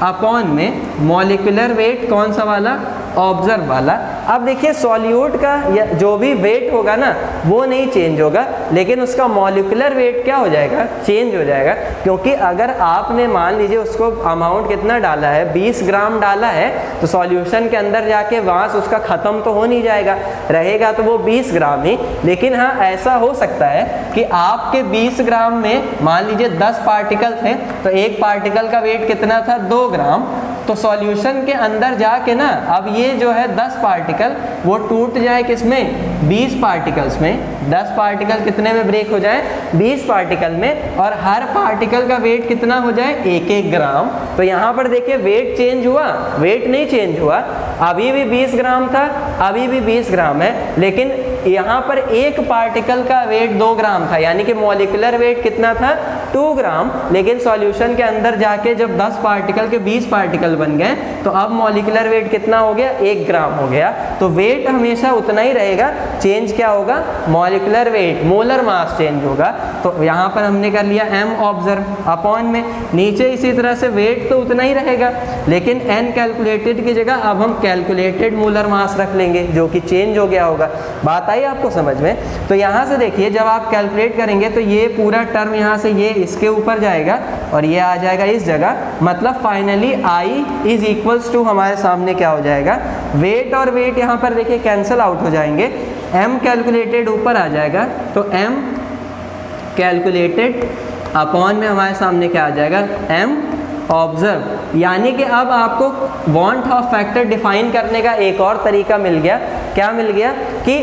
अपॉन में मॉलिक्यूलर वेट कौन सा वाला, ऑब्जर्व वाला। अब देखिए सॉल्यूट का जो भी वेट होगा ना वो नहीं चेंज होगा, लेकिन उसका मॉलिक्यूलर वेट क्या हो जाएगा, चेंज हो जाएगा। क्योंकि अगर आपने मान लीजिए उसको अमाउंट कितना डाला है, 20 ग्राम डाला है, तो सॉल्यूशन के अंदर जाके वहाँ से उसका ख़त्म तो हो नहीं जाएगा, रहेगा तो वो 20 ग्राम ही। लेकिन हाँ ऐसा हो सकता है कि आपके 20 ग्राम में मान लीजिए 10 पार्टिकल थे, तो एक पार्टिकल का वेट कितना था, 2 ग्राम। तो सॉल्यूशन के अंदर जाके ना अब ये जो है 10 पार्टिकल वो टूट जाए किसमें, 20 पार्टिकल्स में। 10 पार्टिकल कितने में ब्रेक हो जाए, 20 पार्टिकल में, और हर पार्टिकल का वेट कितना हो जाए, 1-1 ग्राम। तो यहाँ पर देखिए वेट चेंज हुआ, वेट नहीं चेंज हुआ, अभी भी 20 ग्राम था, अभी भी 20 ग्राम है, लेकिन यहाँ पर एक पार्टिकल का वेट 2 ग्राम था, यानी कि मॉलिक्यूलर वेट कितना था, 2 ग्राम। लेकिन सॉल्यूशन के अंदर जाके जब 10 पार्टिकल के 20 पार्टिकल बन गए, तो अब मॉलिक्यूलर वेट कितना हो गया, 1 ग्राम हो गया। तो वेट हमेशा उतना ही रहेगा, चेंज क्या होगा, molecular weight, molar mass change होगा। तो यहाँ पर हमने कर लिया एम ऑब्जर्व अपॉन में, नीचे इसी तरह से वेट तो उतना ही रहेगा, लेकिन एन कैलकुलेटेड की जगह अब हम कैलकुलेटेड मोलर मास रख लेंगे, जो कि चेंज हो गया होगा। बात आई आपको समझ में। तो यहाँ से देखिए जब आप कैलकुलेट करेंगे तो ये पूरा टर्म यहाँ से ये इसके ऊपर जाएगा और ये आ जाएगा इस जगह, मतलब finally I is equals to हमारे सामने क्या हो जाएगा, वेट और वेट यहाँ पर देखिए कैंसिल आउट हो जाएंगे, एम कैलकुलेटेड ऊपर आ जाएगा, तो एम कैलकुलेटेड अपॉन में हमारे सामने क्या आ जाएगा, एम ऑब्जर्व। यानी कि अब आपको वांट ऑफ फैक्टर डिफाइन करने का एक और तरीका मिल गया। क्या मिल गया कि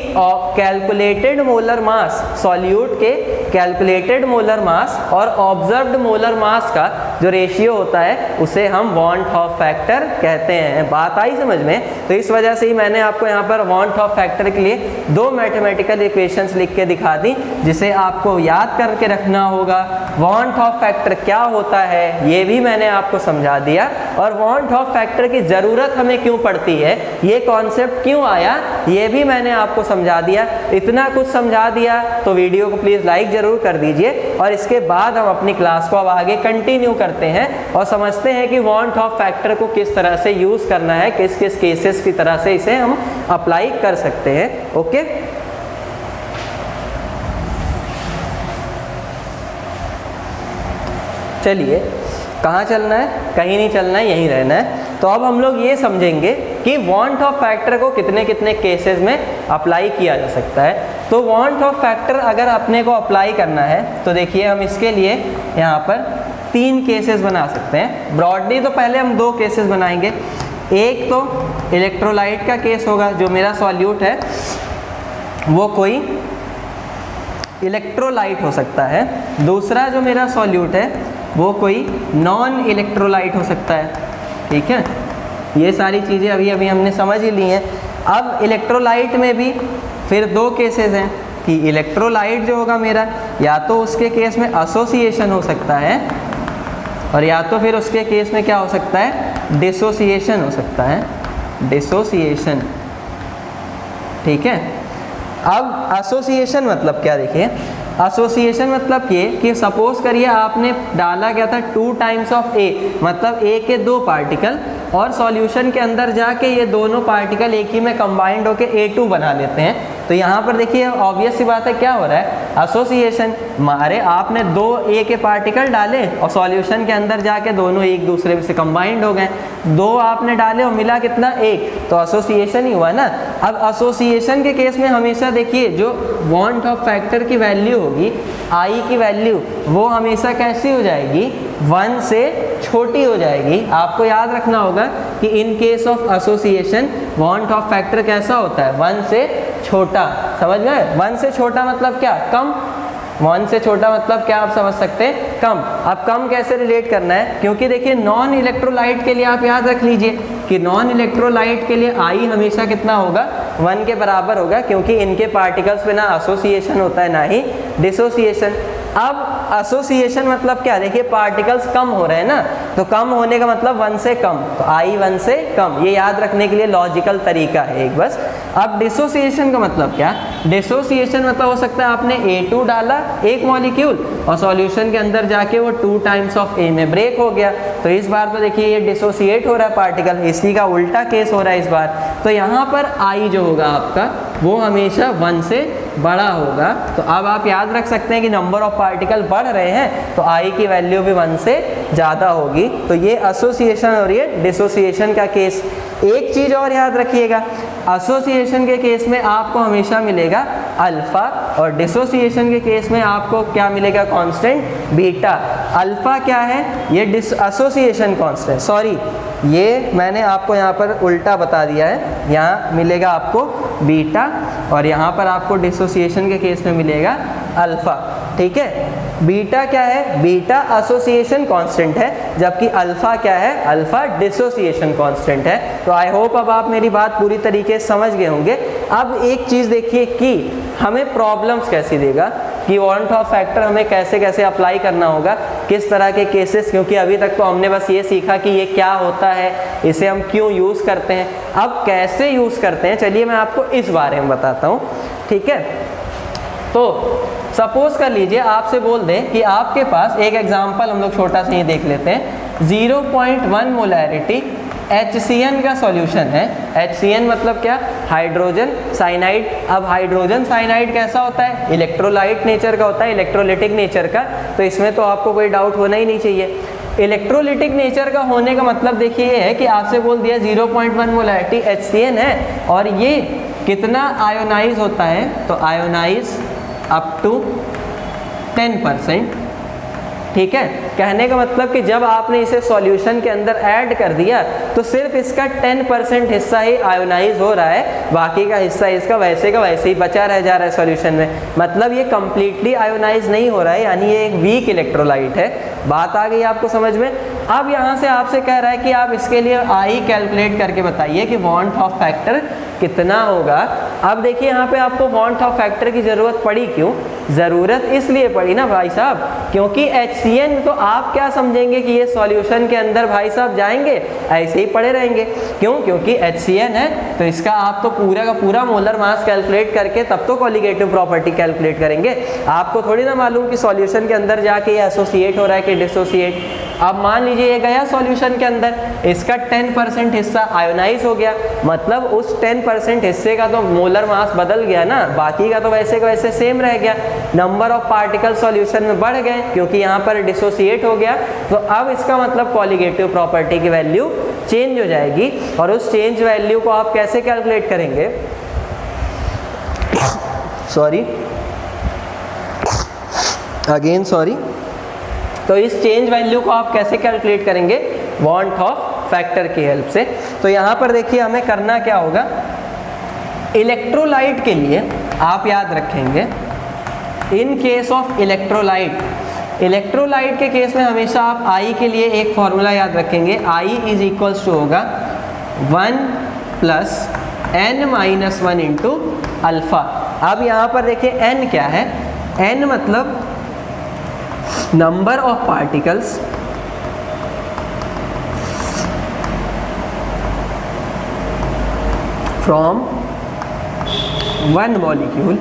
कैलकुलेटेड मोलर मास सॉल्यूट के कैलकुलेटेड मोलर मास और ऑब्जर्व्ड मोलर मास का जो रेशियो होता है उसे हम वॉन हॉफ फैक्टर कहते हैं। बात आई समझ में? तो इस वजह से ही मैंने आपको यहाँ पर वॉन हॉफ फैक्टर के लिए दो मैथमेटिकल इक्वेशंस लिख के दिखा दी, जिसे आपको याद करके रखना होगा। वॉन हॉफ फैक्टर क्या होता है ये भी मैंने आपको समझा दिया, और वॉन हॉफ फैक्टर की ज़रूरत हमें क्यों पड़ती है, ये कॉन्सेप्ट क्यों आया, ये भी मैंने आपको समझा दिया। इतना कुछ समझा दिया तो वीडियो को प्लीज़ लाइक ज़रूर कर दीजिए, और इसके बाद हम अपनी क्लास को अब आगे कंटिन्यू करते हैं और समझते हैं कि वॉन हॉफ फैक्टर को किस तरह से यूज़ करना है, किस किस केसेस की तरह से इसे हम अप्लाई कर सकते हैं। ओके, चलिए, कहाँ चलना है? कहीं नहीं चलना है, यहीं रहना है। तो अब हम लोग ये समझेंगे कि वॉन्ट ऑफ फैक्टर को कितने कितने केसेस में अप्लाई किया जा सकता है। तो वॉन्ट ऑफ फैक्टर अगर अपने को अप्लाई करना है तो देखिए हम इसके लिए यहाँ पर 3 केसेस बना सकते हैं। ब्रॉडली तो पहले हम 2 केसेस बनाएंगे। एक तो इलेक्ट्रोलाइट का केस होगा, जो मेरा सॉल्यूट है वो कोई इलेक्ट्रोलाइट हो सकता है। दूसरा जो मेरा सॉल्यूट है वो कोई नॉन इलेक्ट्रोलाइट हो सकता है। ठीक है, ये सारी चीज़ें अभी अभी हमने समझ ही ली हैं। अब इलेक्ट्रोलाइट में भी फिर 2 केसेस हैं कि इलेक्ट्रोलाइट जो होगा मेरा, या तो उसके केस में एसोसिएशन हो सकता है, और या तो फिर उसके केस में क्या हो सकता है, डिसोसिएशन हो सकता है, डिसोसिएशन। ठीक है, अब एसोसिएशन मतलब क्या, देखिए एसोसिएशन मतलब ये कि सपोज करिए आपने डाला क्या था 2 टाइम्स ऑफ ए, मतलब ए के 2 पार्टिकल, और सॉल्यूशन के अंदर जाके ये दोनों पार्टिकल एक ही में कंबाइंड होके A2 बना लेते हैं। तो यहाँ पर देखिए ऑब्वियस सी बात है, क्या हो रहा है, एसोसिएशन। मारे आपने 2 ए के पार्टिकल डाले और सॉल्यूशन के अंदर जाके दोनों एक दूसरे से कंबाइंड हो गए। 2 आपने डाले और मिला कितना, 1, तो एसोसिएशन ही हुआ ना। अब एसोसिएशन के केस में हमेशा देखिए जो वॉन्ट ऑफ फैक्टर की वैल्यू होगी, आई की वैल्यू, वो हमेशा कैसी हो जाएगी, 1 से छोटी हो जाएगी। आपको याद रखना होगा कि in case of association want of factor कैसा होता है, 1 से छोटा। समझ गए? 1 से छोटा मतलब क्या, कम। 1 से छोटा मतलब क्या, आप समझ सकते हैं, कम। अब कम कैसे रिलेट करना है, क्योंकि देखिए नॉन इलेक्ट्रोलाइट के लिए आप याद रख लीजिए कि नॉन इलेक्ट्रोलाइट के लिए आई हमेशा कितना होगा, 1 के बराबर होगा, क्योंकि इनके पार्टिकल्स में ना एसोसिएशन होता है ना ही डिसोसिएशन। अब एसोसिएशन मतलब क्या, देखिए पार्टिकल्स कम हो रहे हैं ना, तो कम होने का मतलब 1 से कम, तो आई 1 से कम। ये याद रखने के लिए लॉजिकल तरीका है एक बस। अब डिसोसिएशन का मतलब क्या, डिसोसिएशन मतलब हो सकता है आपने A2 डाला, एक मॉलिक्यूल, और सॉल्यूशन के अंदर जाके वो 2 टाइम्स ऑफ A में ब्रेक हो गया, तो इस बार तो देखिए ये डिसोसिएट हो रहा है पार्टिकल, इसी का उल्टा केस हो रहा है इस बार। तो यहाँ पर आई जो होगा आपका वो हमेशा 1 से बड़ा होगा। तो अब आप याद रख सकते हैं कि नंबर ऑफ पार्टिकल बढ़ रहे हैं तो आई की वैल्यू भी 1 से ज़्यादा होगी। तो ये एसोसिएशन और ये डिसोसिएशन का केस। एक चीज़ और याद रखिएगा, एसोसिएशन के केस में आपको हमेशा मिलेगा अल्फ़ा, और डिसोसिएशन के केस में आपको क्या मिलेगा, कांस्टेंट बीटा। अल्फ़ा क्या है, ये एसोसिएशन कांस्टेंट, सॉरी ये मैंने आपको यहाँ पर उल्टा बता दिया है, यहाँ मिलेगा आपको बीटा और यहाँ पर आपको डिसोसिएशन के केस में मिलेगा अल्फ़ा। ठीक है, बीटा क्या है, बीटा एसोसिएशन कांस्टेंट है, जबकि अल्फ़ा क्या है, अल्फ़ा डिसोसिएशन कांस्टेंट है। तो आई होप अब आप मेरी बात पूरी तरीके से समझ गए होंगे। अब एक चीज़ देखिए कि हमें प्रॉब्लम्स कैसी देगा, कि वॉन्ट ऑफ फैक्टर हमें कैसे कैसे अप्लाई करना होगा, किस तरह के केसेस, क्योंकि अभी तक तो हमने बस ये सीखा कि ये क्या होता है, इसे हम क्यों यूज़ करते हैं। अब कैसे यूज़ करते हैं, चलिए मैं आपको इस बारे में बताता हूँ। ठीक है, तो सपोज कर लीजिए आपसे बोल दें कि आपके पास एक एग्जांपल हम लोग छोटा सा ही देख लेते हैं, 0.1 मोलैरिटी HCN का सॉल्यूशन है। HCN मतलब क्या, हाइड्रोजन साइनाइड। अब हाइड्रोजन साइनाइड कैसा होता है, इलेक्ट्रोलाइट नेचर का होता है, इलेक्ट्रोलिटिक नेचर का, तो इसमें तो आपको कोई डाउट होना ही नहीं चाहिए। इलेक्ट्रोलिटिक नेचर का होने का मतलब देखिए ये है कि आपसे बोल दिया 0.1 मोलैरिटी HCN है, और ये कितना आयोनाइज होता है, तो आयोनाइज अप टू 10%। ठीक है। कहने का मतलब कि जब आपने इसे सॉल्यूशन के अंदर ऐड कर दिया तो सिर्फ इसका 10% हिस्सा ही आयोनाइज हो रहा है, बाकी का हिस्सा इसका वैसे का वैसे ही बचा रह जा रहा है सॉल्यूशन में। मतलब ये कंप्लीटली आयोनाइज नहीं हो रहा है, यानी ये एक वीक इलेक्ट्रोलाइट है। बात आ गई आपको समझ में। अब यहाँ से आपसे कह रहा है कि आप इसके लिए आई कैलकुलेट करके बताइए कि वॉन्ट ऑफ फैक्टर कितना होगा। अब देखिए यहाँ पे आपको वॉन्ट ऑफ फैक्टर की ज़रूरत पड़ी, क्यों ज़रूरत इसलिए पड़ी ना भाई साहब, क्योंकि HCN तो आप क्या समझेंगे कि ये सॉल्यूशन के अंदर भाई साहब जाएंगे, ऐसे ही पड़े रहेंगे। क्यों? क्योंकि HCN है तो इसका आप तो पूरा का पूरा मोलर मास कैलकुलेट करके तब तो कॉलिगेटिव प्रॉपर्टी कैलकुलेट करेंगे। आपको थोड़ी ना मालूम कि सॉल्यूशन के अंदर जाके ये एसोसिएट हो रहा है कि डिसोसिएट। अब मान लीजिए ये गया सॉल्यूशन के अंदर, इसका 10% हिस्सा आयोनाइज हो गया, मतलब उस 10% हिस्से का तो मोलर मास बदल गया ना, बाकी का तो वैसे का वैसे सेम रह गया। नंबर ऑफ पार्टिकल सॉल्यूशन में बढ़ गए क्योंकि यहाँ पर डिसोसिएट हो गया। तो अब इसका मतलब कॉलिगेटिव प्रॉपर्टी की वैल्यू चेंज हो जाएगी। और उस चेंज वैल्यू को आप कैसे कैलकुलेट करेंगे, सॉरी, तो इस चेंज वैल्यू को आप कैसे कैलकुलेट करेंगे, वॉन्ट ऑफ फैक्टर की हेल्प से। तो यहाँ पर देखिए हमें करना क्या होगा, इलेक्ट्रोलाइट के लिए आप याद रखेंगे, इन केस ऑफ इलेक्ट्रोलाइट के केस में हमेशा आप I के लिए एक फॉर्मूला याद रखेंगे, I इज इक्वल्स टू होगा 1 प्लस n-1 इंटू अल्फा। अब यहाँ पर देखिए n क्या है, n मतलब number of particles from one molecule.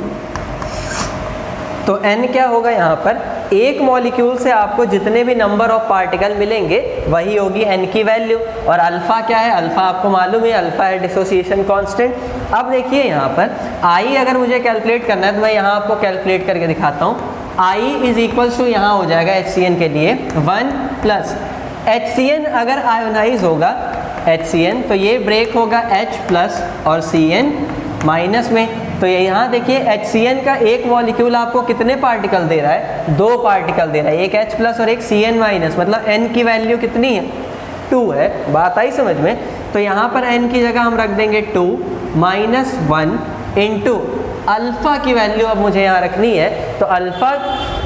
तो n क्या होगा, यहाँ पर एक मॉलिक्यूल से आपको जितने भी नंबर ऑफ पार्टिकल मिलेंगे वही होगी n की वैल्यू। और अल्फा क्या है, अल्फा आपको मालूम है, अल्फा है डिसोसिएशन कांस्टेंट। अब देखिए यहाँ पर I अगर मुझे कैलकुलेट करना है तो मैं यहाँ आपको कैलकुलेट करके दिखाता हूँ। I इज इक्वल्स टू यहाँ हो जाएगा HCN के लिए 1 प्लस HCN अगर आयोनाइज होगा HCN तो ये ब्रेक होगा H प्लस और CN माइनस में। तो ये यहाँ देखिए HCN का एक मॉलिक्यूल आपको कितने पार्टिकल दे रहा है, 2 पार्टिकल दे रहा है, एक H प्लस और एक CN माइनस, मतलब n की वैल्यू कितनी है, 2 है। बात आई समझ में। तो यहाँ पर n की जगह हम रख देंगे 2 माइनस 1 इंटू अल्फा की वैल्यू अब मुझे यहाँ रखनी है। तो अल्फा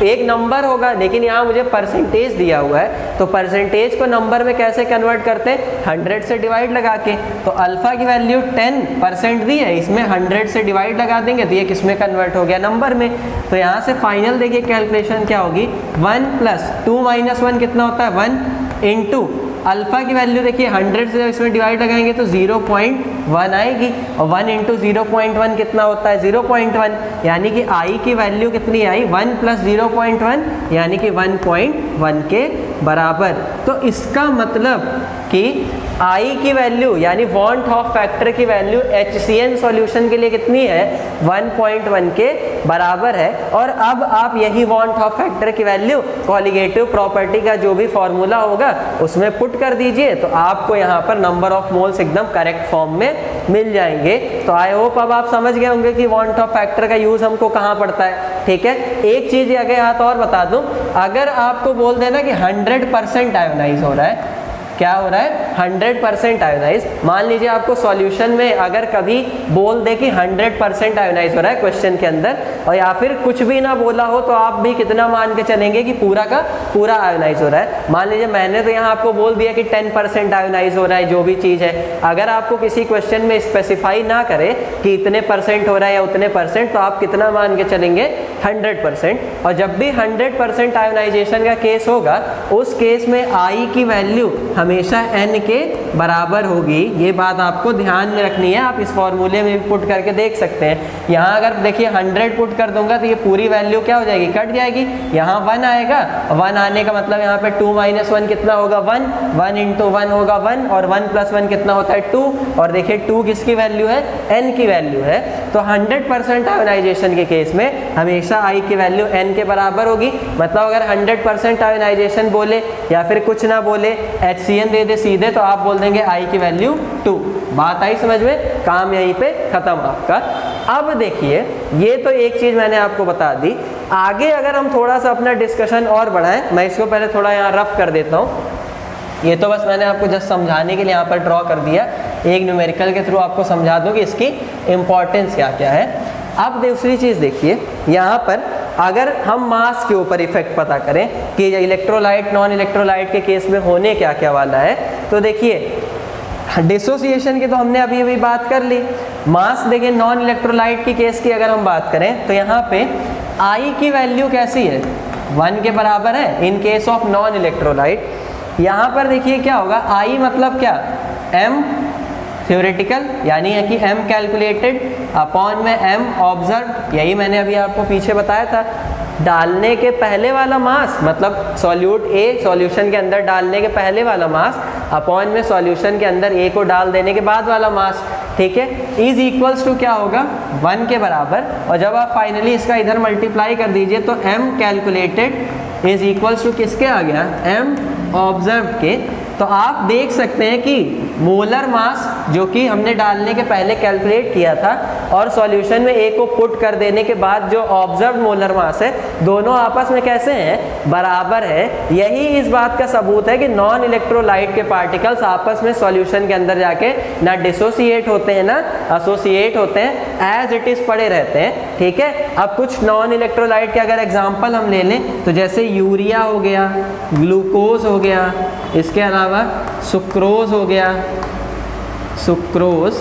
एक नंबर होगा, लेकिन यहाँ मुझे परसेंटेज दिया हुआ है, तो परसेंटेज को नंबर में कैसे कन्वर्ट करते हैं, 100 से डिवाइड लगा के। तो अल्फा की वैल्यू 10% दी है, इसमें 100 से डिवाइड लगा देंगे तो ये किस में कन्वर्ट हो गया, नंबर में। तो यहाँ से फाइनल देखिए कैलकुलेशन क्या होगी, 1 प्लस 2 माइनस 1 कितना होता है 1 इंटू अल्फा की वैल्यू देखिए 100 से इसमें डिवाइड लगाएंगे तो 0.1 आएगी, और 1 इंटू 0.1 कितना होता है 0.1, यानी कि I की वैल्यू कितनी आई 1 प्लस 0.1 यानी कि 1.1 के बराबर। तो इसका मतलब कि I की वैल्यू यानी वॉन्ट ऑफ फैक्टर की वैल्यू HCN सॉल्यूशन के लिए कितनी है 1.1 के बराबर है। और अब आप यही वॉन्ट ऑफ फैक्टर की वैल्यू कॉलिगेटिव प्रॉपर्टी का जो भी फॉर्मूला होगा उसमें पुट कर दीजिए, तो आपको यहाँ पर नंबर ऑफ मोल्स एकदम करेक्ट फॉर्म में मिल जाएंगे। तो आई होप अब आप समझ गए होंगे कि वॉन्ट ऑफ फैक्टर का यूज हमको कहाँ पड़ता है। ठीक है, एक चीज आगे हाथ और बता दूं, अगर आपको बोल देना कि 100% आयोनाइज हो रहा है, क्या हो रहा है 100% आयोनाइज, मान लीजिए आपको सॉल्यूशन में अगर कभी बोल दे कि 100% आयोनाइज हो रहा है क्वेश्चन के अंदर, और या फिर कुछ भी ना बोला हो तो आप भी कितना मान के चलेंगे कि पूरा का पूरा आयोनाइज हो रहा है। मान लीजिए मैंने तो यहाँ आपको बोल दिया कि 10% आयोनाइज हो रहा है जो भी चीज़ है, अगर आपको किसी क्वेश्चन में स्पेसिफाई ना करे कि इतने % हो रहा है या उतने %, तो आप कितना मान के चलेंगे 100%। और जब भी 100% आयोनाइजेशन का केस होगा उस केस में I की वैल्यू हमेशा n के बराबर होगी। ये बात आपको ध्यान में रखनी है, आप इस फॉर्मूले में भी पुट करके देख सकते हैं। यहाँ अगर देखिए 100 पुट कर दूंगा तो ये पूरी वैल्यू क्या हो जाएगी, कट जाएगी, यहाँ 1 आएगा, 1 आने का मतलब यहाँ पे 2 माइनस 1 कितना होगा 1, 1 इंटू 1 होगा 1, और 1 प्लस 1 कितना होता है 2, और देखिए 2 किसकी वैल्यू है, n की वैल्यू है। तो 100% आयोनाइजेशन के केस में हमेशा I की वैल्यू n के बराबर होगी। मतलब अगर 100% आयोनाइजेशन बोले या फिर कुछ ना बोले HCN दे दे सीधे, तो आप बोल देंगे I की वैल्यू 2। बात आई समझ में, काम यहीं पे खत्म आपका। अब देखिए ये तो एक चीज मैंने आपको बता दी आगे अगर हम थोड़ा सा अपना डिस्कशन और बढ़ाएं, मैं इसको पहले थोड़ा यहाँ रफ कर देता हूँ। ये तो बस मैंने आपको जस्ट समझाने के लिए यहाँ पर ड्रॉ कर दिया, एक न्यूमेरिकल के थ्रू आपको समझा दूँ कि इसकी इम्पॉर्टेंस क्या क्या है। अब दूसरी चीज़ देखिए, यहाँ पर अगर हम मास के ऊपर इफेक्ट पता करें कि इलेक्ट्रोलाइट नॉन इलेक्ट्रोलाइट के केस में होने क्या क्या वाला है, तो देखिए डिसोसिएशन की तो हमने अभी अभी बात कर ली। मास देखिए नॉन इलेक्ट्रोलाइट की केस की अगर हम बात करें तो यहाँ पे आई की वैल्यू कैसी है, 1 के बराबर है in case of non electrolyte. यहाँ पर देखिए क्या होगा, आई मतलब क्या, m थ्योरेटिकल यानी है कि m कैलकुलेटेड अपॉन में m ऑब्जर्व, यही मैंने अभी आपको पीछे बताया था। डालने के पहले वाला मास मतलब सॉल्यूट A सॉल्यूशन के अंदर डालने के पहले वाला मास अपॉन में सॉल्यूशन के अंदर A को डाल देने के बाद वाला मास, ठीक है, इज इक्वल्स टू क्या होगा, 1 के बराबर। और जब आप फाइनली इसका इधर मल्टीप्लाई कर दीजिए तो m calculated is equals to किसके आ गया, m ऑब्जर्व के। तो आप देख सकते हैं कि मोलर मास जो कि हमने डालने के पहले कैलकुलेट किया था और सॉल्यूशन में A को पुट कर देने के बाद जो ऑब्जर्व मोलर मास है, दोनों आपस में कैसे हैं, बराबर है। यही इस बात का सबूत है कि नॉन इलेक्ट्रोलाइट के पार्टिकल्स आपस में सॉल्यूशन के अंदर जाके ना डिसोसिएट होते हैं ना एसोसिएट होते हैं, एज इट इज पड़े रहते हैं, ठीक है। अब कुछ नॉन इलेक्ट्रोलाइट के अगर एग्जाम्पल हम ले लें तो जैसे यूरिया हो गया, ग्लूकोज हो गया, इसके अलावा सुक्रोज हो गया, सुक्रोज,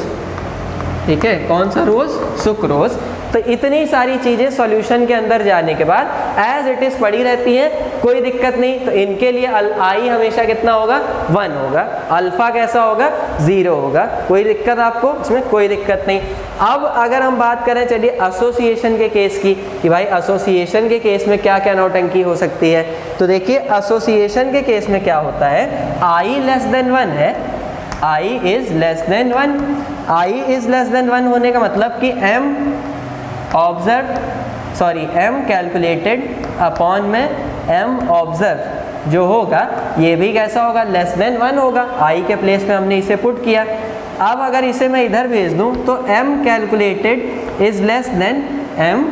ठीक है, कौन सा रोज, सुक्रोज। तो इतनी सारी चीज़ें सॉल्यूशन के अंदर जाने के बाद एज इट इज पड़ी रहती हैं, कोई दिक्कत नहीं। तो इनके लिए आई हमेशा कितना होगा, 1 होगा, अल्फा कैसा होगा, 0 होगा, कोई दिक्कत आपको इसमें, कोई दिक्कत नहीं। अब अगर हम बात करें चलिए एसोसिएशन के केस की, कि भाई एसोसिएशन के केस में क्या क्या नौटंकी हो सकती है, तो देखिए एसोसिएशन के केस में क्या होता है, आई लेस देन 1 है, i is less than 1, i is less than 1 होने का मतलब कि m कैलकुलेटेड अपॉन में m ऑब्जर्व जो होगा ये भी कैसा होगा, लेस देन 1 होगा। i के प्लेस में हमने इसे पुट किया। अब अगर इसे मैं इधर भेज दूं तो m calculated is less then m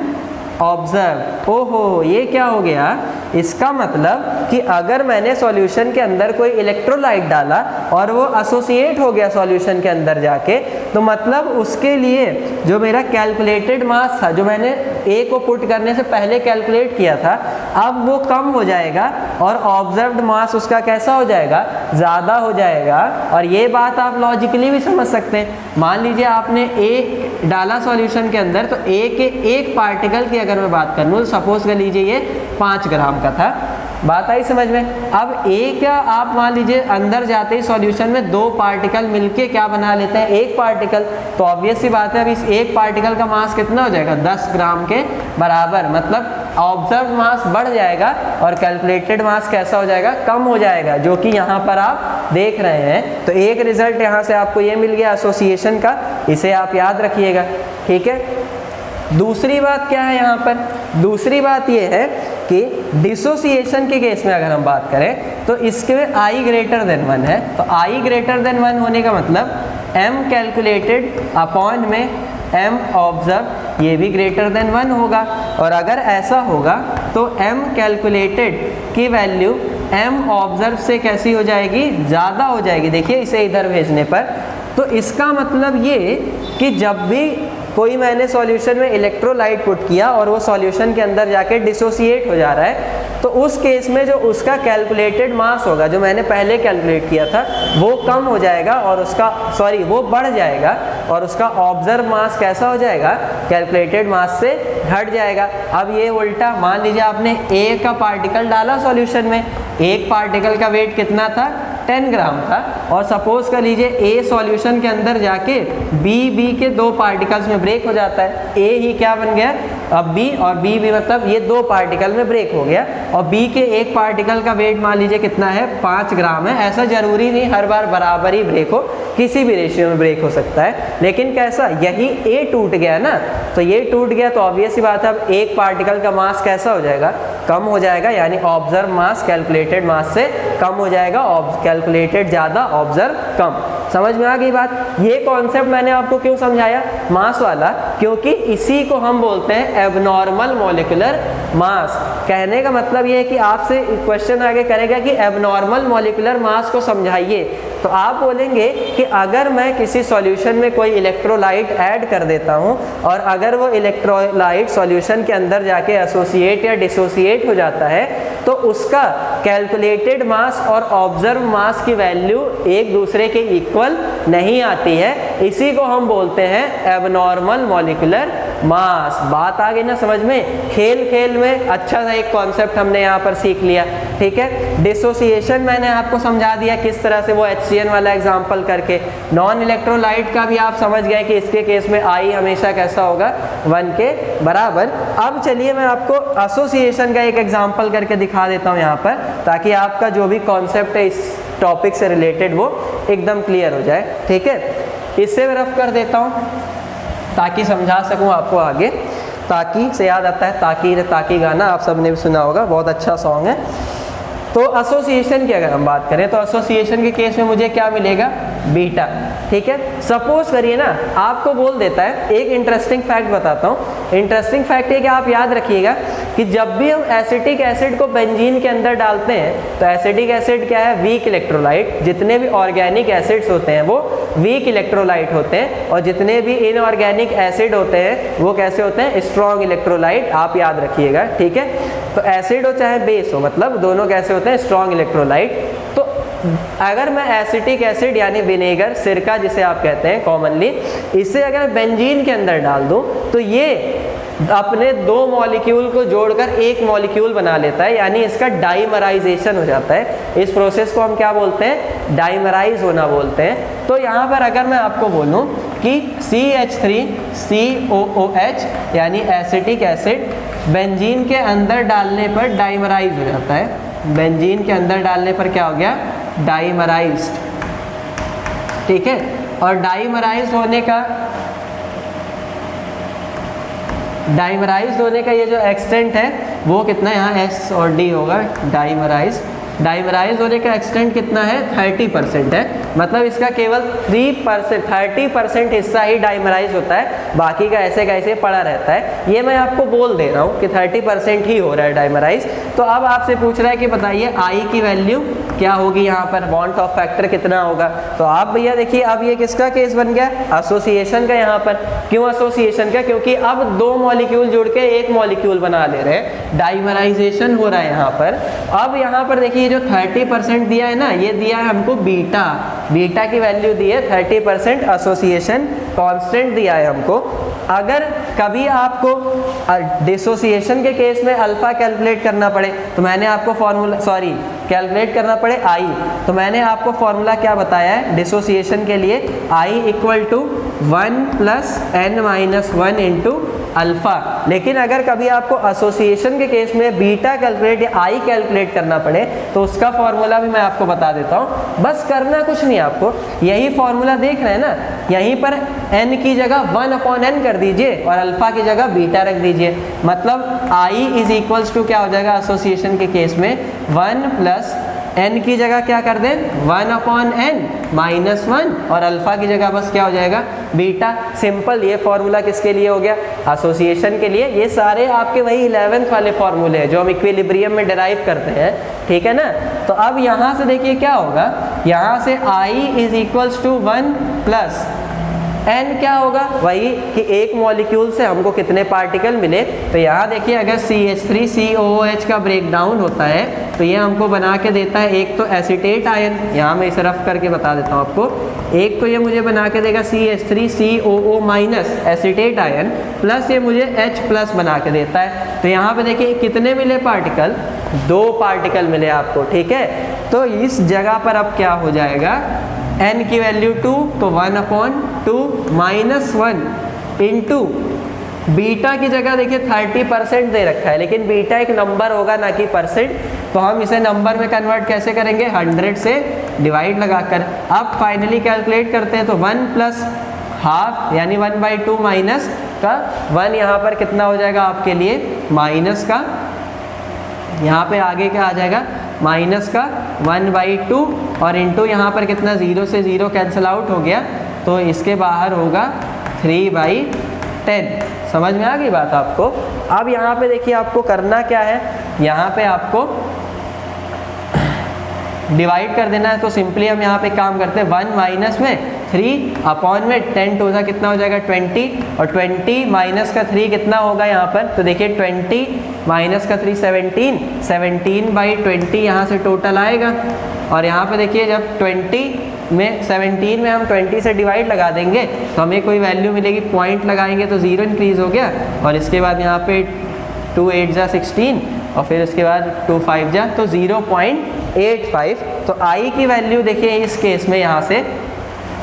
observe. ओहो, ये क्या हो गया, इसका मतलब कि अगर मैंने सॉल्यूशन के अंदर कोई इलेक्ट्रोलाइट डाला और वो एसोसिएट हो गया सॉल्यूशन के अंदर जाके, तो मतलब उसके लिए जो मेरा कैलकुलेटेड मास था, जो मैंने A को पुट करने से पहले कैलकुलेट किया था, अब वो कम हो जाएगा और ऑब्जर्व्ड मास उसका कैसा हो जाएगा, ज़्यादा हो जाएगा। और ये बात आप लॉजिकली भी समझ सकते हैं। मान लीजिए आपने A डाला सॉल्यूशन के अंदर, तो A के एक पार्टिकल की अगर मैं बात करूँ तो सपोज कर लीजिए ये 5 ग्राम का था, बात आई समझ में। अब A का आप मान लीजिए अंदर जाते ही सॉल्यूशन में 2 पार्टिकल मिलके क्या बना लेते हैं, 1 पार्टिकल। तो ऑब्वियस सी बात है अब इस 1 पार्टिकल का मास कितना हो जाएगा, 10 ग्राम के बराबर। मतलब ऑब्जर्व मास बढ़ जाएगा और कैलकुलेटेड मास कैसा हो जाएगा, कम हो जाएगा, जो कि यहाँ पर आप देख रहे हैं। तो एक रिजल्ट यहाँ से आपको ये मिल गया एसोसिएशन का, इसे आप याद रखिएगा, ठीक है। दूसरी बात क्या है यहाँ पर, दूसरी बात ये है कि डिसोसिएशन के केस में अगर हम बात करें तो इसके में आई ग्रेटर देन 1 है। तो आई ग्रेटर देन 1 होने का मतलब m कैलकुलेटेड अपॉन में m ऑब्जर्व ये भी ग्रेटर देन 1 होगा। और अगर ऐसा होगा तो m कैलकुलेटेड की वैल्यू m ऑब्जर्व से कैसी हो जाएगी, ज़्यादा हो जाएगी। देखिए इसे इधर भेजने पर, तो इसका मतलब ये कि जब भी कोई मैंने सॉल्यूशन में इलेक्ट्रोलाइट पुट किया और वो सॉल्यूशन के अंदर जाके डिसोसिएट हो जा रहा है, तो उस केस में जो उसका कैलकुलेटेड मास होगा, जो मैंने पहले कैलकुलेट किया था, वो कम हो जाएगा और उसका वो बढ़ जाएगा और उसका ऑब्जर्व मास कैसा हो जाएगा, कैलकुलेटेड मास से घट जाएगा। अब ये उल्टा, मान लीजिए आपने A का पार्टिकल डाला सॉल्यूशन में, एक पार्टिकल का वेट कितना था, 10 ग्राम था, और सपोज कर लीजिए A सॉल्यूशन के अंदर जाके B के 2 पार्टिकल्स में ब्रेक हो जाता है। A ही क्या बन गया, अब B और B मतलब ये 2 पार्टिकल में ब्रेक हो गया, और B के एक पार्टिकल का वेट मान लीजिए कितना है, 5 ग्राम है। ऐसा जरूरी नहीं हर बार बराबर ही ब्रेक हो, किसी भी रेशियो में ब्रेक हो सकता है, लेकिन कैसा, यही A टूट गया ना, तो ये टूट गया तो ऑब्वियस सी बात है अब एक पार्टिकल का मास कैसा हो जाएगा, कम हो जाएगा, यानी ऑब्जर्व मास कैलकुलेटेड मास से कम हो जाएगा, कैलकुलेटेड ज़्यादा ऑब्जर्व कम। समझ में आ गई बात। ये कॉन्सेप्ट मैंने आपको क्यों समझाया मास वाला, क्योंकि इसी को हम बोलते हैं एबनॉर्मल मॉलिक्यूलर मास। कहने का मतलब ये है कि आपसे क्वेश्चन आगे करेगा कि एबनॉर्मल मॉलिक्यूलर मास को समझाइए, तो आप बोलेंगे कि अगर मैं किसी सॉल्यूशन में कोई इलेक्ट्रोलाइट ऐड कर देता हूं और अगर वो इलेक्ट्रोलाइट सॉल्यूशन के अंदर जाके एसोसिएट या डिसोसिएट हो जाता है तो उसका कैलकुलेटेड मास और ऑब्जर्व मास की वैल्यू एक दूसरे के इक्वल नहीं आती है, इसी को हम बोलते हैं एबनॉर्मल मॉलिक्यूलर मास। बात आ गई ना समझ में। खेल खेल में अच्छा सा एक कॉन्सेप्ट हमने यहाँ पर सीख लिया, ठीक है। डिसोसिएशन मैंने आपको समझा दिया किस तरह से, वो HCN वाला एग्जांपल करके। नॉन इलेक्ट्रोलाइट का भी आप समझ गए कि इसके केस में I हमेशा कैसा होगा, 1 के बराबर। अब चलिए मैं आपको एसोसिएशन का एक एग्जांपल करके दिखा देता हूँ यहाँ पर, ताकि आपका जो भी कॉन्सेप्ट है इस टॉपिक से रिलेटेड वो एकदम क्लियर हो जाए, ठीक है। इससे मैं रफ कर देता हूँ ताकि समझा सकूं आपको आगे। ताकि से याद आता है, ताकि रे ताकि गाना आप सबने भी सुना होगा, बहुत अच्छा सॉन्ग है। तो एसोसिएशन की अगर हम बात करें तो एसोसिएशन के केस में मुझे क्या मिलेगा, बीटा, ठीक है। सपोज करिए ना आपको बोल देता है, एक इंटरेस्टिंग फैक्ट बताता हूँ। इंटरेस्टिंग फैक्ट है कि आप याद रखिएगा कि जब भी हम एसिटिक एसिड को बेंजीन के अंदर डालते हैं तो एसिटिक एसिड क्या है, वीक इलेक्ट्रोलाइट। जितने भी ऑर्गेनिक एसिड्स होते हैं वो वीक इलेक्ट्रोलाइट होते हैं, और जितने भी इनऑर्गेनिक एसिड होते हैं वो कैसे होते हैं, स्ट्रॉन्ग इलेक्ट्रोलाइट। आप याद रखिएगा, ठीक है। तो एसिड हो चाहे बेस हो, मतलब दोनों कैसे होते हैं, स्ट्रॉन्ग इलेक्ट्रोलाइट। तो अगर मैं एसिटिक एसिड यानी विनेगर, सिरका जिसे आप कहते हैं कॉमनली, इसे अगर बेंजीन के अंदर डाल दूं तो ये अपने 2 मॉलिक्यूल को जोड़कर एक मॉलिक्यूल बना लेता है, यानी इसका डाइमराइजेशन हो जाता है। इस प्रोसेस को हम क्या बोलते हैं, डाइमराइज होना बोलते हैं। तो यहाँ पर अगर मैं आपको बोलूँ कि CH3COOH यानी एसिटिक एसिड बेंजीन के अंदर डालने पर डाइमराइज हो जाता है। बेंजीन के अंदर डालने पर क्या हो गया, डाइमराइज्ड, ठीक है। और डाइमराइज होने का ये जो एक्सटेंट है वो कितना है, यहाँ S और D होगा। डाइमराइज होने का एक्सटेंट कितना है, 30% है। मतलब इसका केवल 30% हिस्सा ही डाइमराइज होता है, बाकी का ऐसे कैसे पड़ा रहता है। ये मैं आपको बोल दे रहा हूँ कि 30% ही हो रहा है डाइमराइज। तो अब आपसे पूछ रहा है कि बताइए I की वैल्यू क्या होगी, यहाँ पर बॉन्ड ऑफ फैक्टर कितना होगा। तो आप भैया देखिए अब ये किसका केस बन गया, एसोसिएशन का। यहाँ पर क्यों एसोसिएशन का, क्योंकि अब 2 मॉलिक्यूल जुड़ के एक मॉलिक्यूल बना ले रहे हैं, डाइमराइजेशन हो रहा है यहाँ पर। अब यहाँ पर देखिए जो 30% दिया है ना, ये दिया है हमको बीटा की वैल्यू दी है 30%, एसोसिएशन कांस्टेंट दिया है हमको। अगर कभी आपको डिसोसिएशन के केस में अल्फा कैलकुलेट करना पड़े तो मैंने आपको कैलकुलेट करना पड़े I, तो मैंने आपको फॉर्मूला क्या बताया है डिसोसिएशन के लिए, I = 1 + n-1 इंटू अल्फा। लेकिन अगर कभी आपको एसोसिएशन के केस में बीटा कैलकुलेट या I कैलकुलेट करना पड़े तो उसका फॉर्मूला भी मैं आपको बता देता हूँ। बस करना कुछ नहीं, आपको यही फॉर्मूला देख रहे हैं ना, यहीं पर n की जगह 1/n कर दीजिए और अल्फा की जगह बीटा रख दीजिए। मतलब I = क्या हो जाएगा एसोसिएशन के केस में, 1 + n की जगह क्या कर दें, 1/n -1, और अल्फा की जगह बस क्या हो जाएगा, बीटा। सिंपल। ये फॉर्मूला किसके लिए हो गया, एसोसिएशन के लिए। ये सारे आपके वही 11th वाले फॉर्मूले हैं जो हम इक्विलिब्रियम में डिराइव करते हैं, ठीक है ना। तो अब यहाँ से देखिए क्या होगा, यहाँ से I = 1 + n क्या होगा, वही कि एक मॉलिक्यूल से हमको कितने पार्टिकल मिले। तो यहाँ देखिए अगर CH3COOH का ब्रेकडाउन होता है तो ये हमको बना के देता है, एक तो एसीटेट आयन, यहाँ मैं इसे रफ करके बता देता हूँ आपको। एक तो ये मुझे बना के देगा CH3COO- एसीटेट आयन, प्लस ये मुझे H+ बना के देता है। तो यहाँ पे देखिए कितने मिले पार्टिकल, 2 पार्टिकल मिले आपको, ठीक है। तो इस जगह पर अब क्या हो जाएगा, n की वैल्यू 2, तो 1/2 -1 इंटू बीटा की जगह देखिए 30% दे रखा है, लेकिन बीटा एक नंबर होगा ना कि परसेंट, तो हम इसे नंबर में कन्वर्ट कैसे करेंगे, 100 से डिवाइड लगाकर। अब फाइनली कैलकुलेट करते हैं तो 1 + ½ यानी 1/2 माइनस का 1 यहाँ पर कितना हो जाएगा आपके लिए, माइनस का यहाँ पे आगे क्या आ जाएगा माइनस का 1/2 और इंटू यहाँ पर कितना 0 से 0 कैंसिल आउट हो गया, तो इसके बाहर होगा 3/10। समझ में आ गई बात आपको। अब यहाँ पे देखिए आपको करना क्या है, यहाँ पे आपको डिवाइड कर देना है। तो सिंपली हम यहाँ पे काम करते हैं 1 माइनस में 3 अपॉन में 10 टू सा कितना हो जाएगा 20, और 20 माइनस का 3 कितना होगा यहाँ पर, तो देखिए 20 माइनस का 3 17, 17/20 यहाँ से टोटल आएगा। और यहाँ पे देखिए जब 17 में हम 20 से डिवाइड लगा देंगे तो हमें कोई वैल्यू मिलेगी, पॉइंट लगाएंगे तो 0 इंक्रीज हो गया, और इसके बाद यहाँ पे 2 8 जा 16 और फिर उसके बाद 2 5 जा तो 0.85। तो आई की वैल्यू देखिए इस केस में, यहाँ से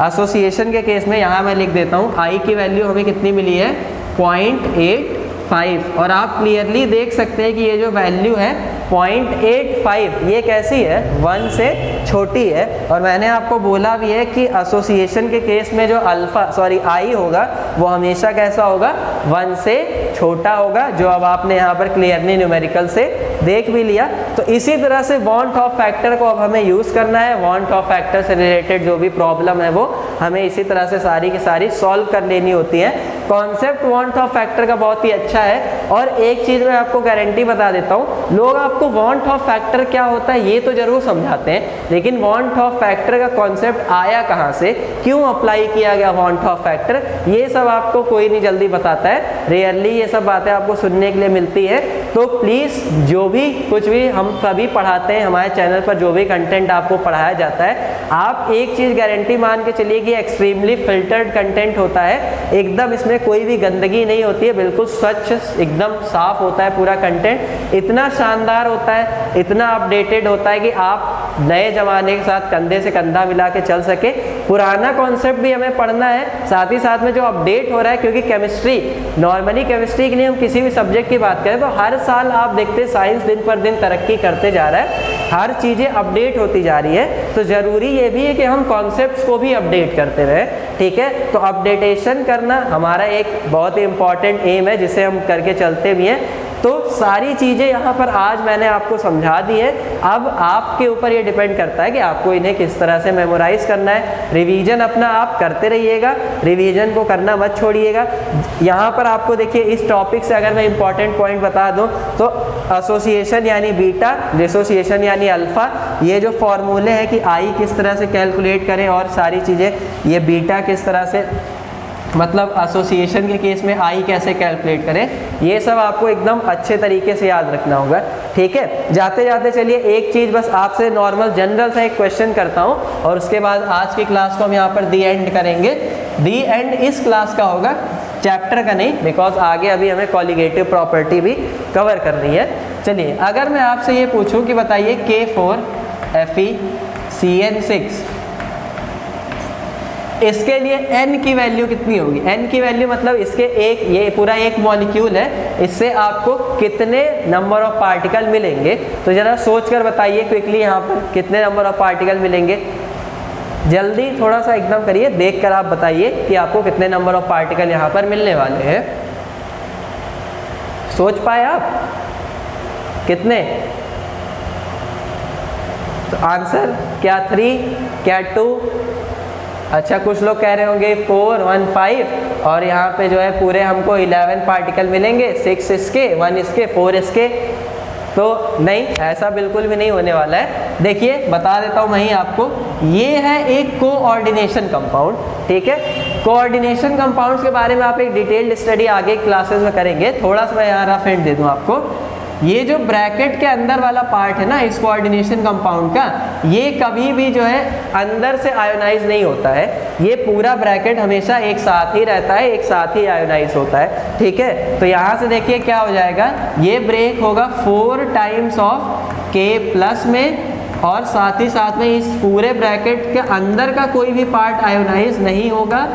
एसोसिएशन के केस में यहाँ मैं लिख देता हूँ, आई की वैल्यू हमें कितनी मिली है 0.85। और आप क्लियरली देख सकते हैं कि ये जो वैल्यू है 0.85 ये कैसी है, 1 से छोटी है। और मैंने आपको बोला भी है कि एसोसिएशन के केस में जो आई होगा वो हमेशा कैसा होगा, 1 से छोटा होगा, जो अब आपने यहाँ पर क्लियरली न्यूमेरिकल से देख भी लिया। तो इसी तरह से वांट ऑफ फैक्टर को अब हमें यूज़ करना है। वांट ऑफ फैक्टर से रिलेटेड जो भी प्रॉब्लम है वो हमें इसी तरह से सारी की सारी सॉल्व कर लेनी होती है। कॉन्सेप्ट वांट ऑफ फैक्टर का बहुत ही अच्छा है। और एक चीज़ मैं आपको गारंटी बता देता हूँ, लोग आपको वांट ऑफ फैक्टर क्या होता है ये तो जरूर समझाते हैं, लेकिन वांट ऑफ फैक्टर का कॉन्सेप्ट आया कहाँ से, क्यों अप्लाई किया गया वांट ऑफ फैक्टर, ये सब आपको कोई नहीं जल्दी बताता है। रेयरली ये सब बातें आपको सुनने के लिए मिलती है। तो प्लीज़ जो भी कुछ भी हम सभी पढ़ाते हैं, हमारे चैनल पर जो भी कंटेंट आपको पढ़ाया जाता है, आप एक चीज़ गारंटी मान के चलिए कि एक्सट्रीमली फिल्टर्ड कंटेंट होता है, एकदम इसमें कोई भी गंदगी नहीं होती है, बिल्कुल स्वच्छ एकदम साफ होता है पूरा कंटेंट, इतना शानदार होता है, इतना अपडेटेड होता है कि आप नए ज़माने के साथ कंधे से कंधा मिला के चल सके। पुराना कॉन्सेप्ट भी हमें पढ़ना है, साथ ही साथ में जो अपडेट हो रहा है, क्योंकि केमिस्ट्री, नॉर्मली केमिस्ट्री के लिए हम किसी भी सब्जेक्ट की बात करें तो हर साल आप देखते हैं साइंस दिन पर दिन तरक्की करते जा रहा है, हर चीज़ें अपडेट होती जा रही है। तो ज़रूरी ये भी है कि हम कॉन्सेप्ट्स को भी अपडेट करते रहें, ठीक है। तो अपडेटेशन करना हमारा एक बहुत ही इंपॉर्टेंट एम है, जिसे हम करके चलते भी हैं। तो सारी चीज़ें यहाँ पर आज मैंने आपको समझा दी है। अब आपके ऊपर ये डिपेंड करता है कि आपको इन्हें किस तरह से मेमोराइज करना है। रिवीजन अपना आप करते रहिएगा, रिवीजन को करना मत छोड़िएगा। यहाँ पर आपको देखिए इस टॉपिक से अगर मैं इंपॉर्टेंट पॉइंट बता दूँ तो एसोसिएशन यानी बीटा, डिसोसिएशन यानी अल्फ़ा, ये जो फॉर्मूले हैं कि आई किस तरह से कैलकुलेट करें और सारी चीज़ें, ये बीटा किस तरह से, मतलब एसोसिएशन के केस में आई कैसे कैलकुलेट करें, ये सब आपको एकदम अच्छे तरीके से याद रखना होगा, ठीक है। जाते जाते चलिए एक चीज़ बस आपसे नॉर्मल जनरल सा एक क्वेश्चन करता हूँ और उसके बाद आज की क्लास को हम यहाँ पर दी एंड करेंगे। दी एंड इस क्लास का होगा, चैप्टर का नहीं, बिकॉज आगे अभी हमें कॉलिगेटिव प्रॉपर्टी भी कवर करनी है। चलिए अगर मैं आपसे ये पूछूं कि बताइए K4FeCN6, इसके लिए n की वैल्यू कितनी होगी। n की वैल्यू मतलब इसके एक, ये पूरा एक मॉलिक्यूल है, इससे आपको कितने नंबर ऑफ पार्टिकल मिलेंगे। तो ज़रा सोच कर बताइए क्विकली यहाँ पर कितने नंबर ऑफ पार्टिकल मिलेंगे। जल्दी थोड़ा सा एकदम करिए, देख कर आप बताइए कि आपको कितने नंबर ऑफ पार्टिकल यहाँ पर मिलने वाले हैं। सोच पाए आप कितने? तो आंसर क्या 3, क्या 2? अच्छा, कुछ लोग कह रहे होंगे 4, 1, 5 और यहाँ पे जो है पूरे हमको 11 पार्टिकल मिलेंगे, 6 इसके, 1 इसके, 4 इसके। तो नहीं, ऐसा बिल्कुल भी नहीं होने वाला है। देखिए बता देता हूँ मैं ही आपको, ये है एक कोऑर्डिनेशन कंपाउंड, ठीक है। कोऑर्डिनेशन कंपाउंड्स के बारे में आप एक डिटेल्ड स्टडी आगे क्लासेस में करेंगे। थोड़ा सा मैं यहाँ रफ हिंट दे दूँ आपको, ये जो ब्रैकेट के अंदर वाला पार्ट है ना इस कोऑर्डिनेशन कंपाउंड का, ये कभी भी जो है अंदर से आयोनाइज नहीं होता है। ये पूरा ब्रैकेट हमेशा एक साथ ही रहता है, एक साथ ही आयोनाइज होता है, ठीक है। तो यहाँ से देखिए क्या हो जाएगा, ये ब्रेक होगा 4 टाइम्स ऑफ K+ में, और साथ ही साथ में इस पूरे ब्रैकेट के अंदर का कोई भी पार्ट आयोनाइज नहीं होगा,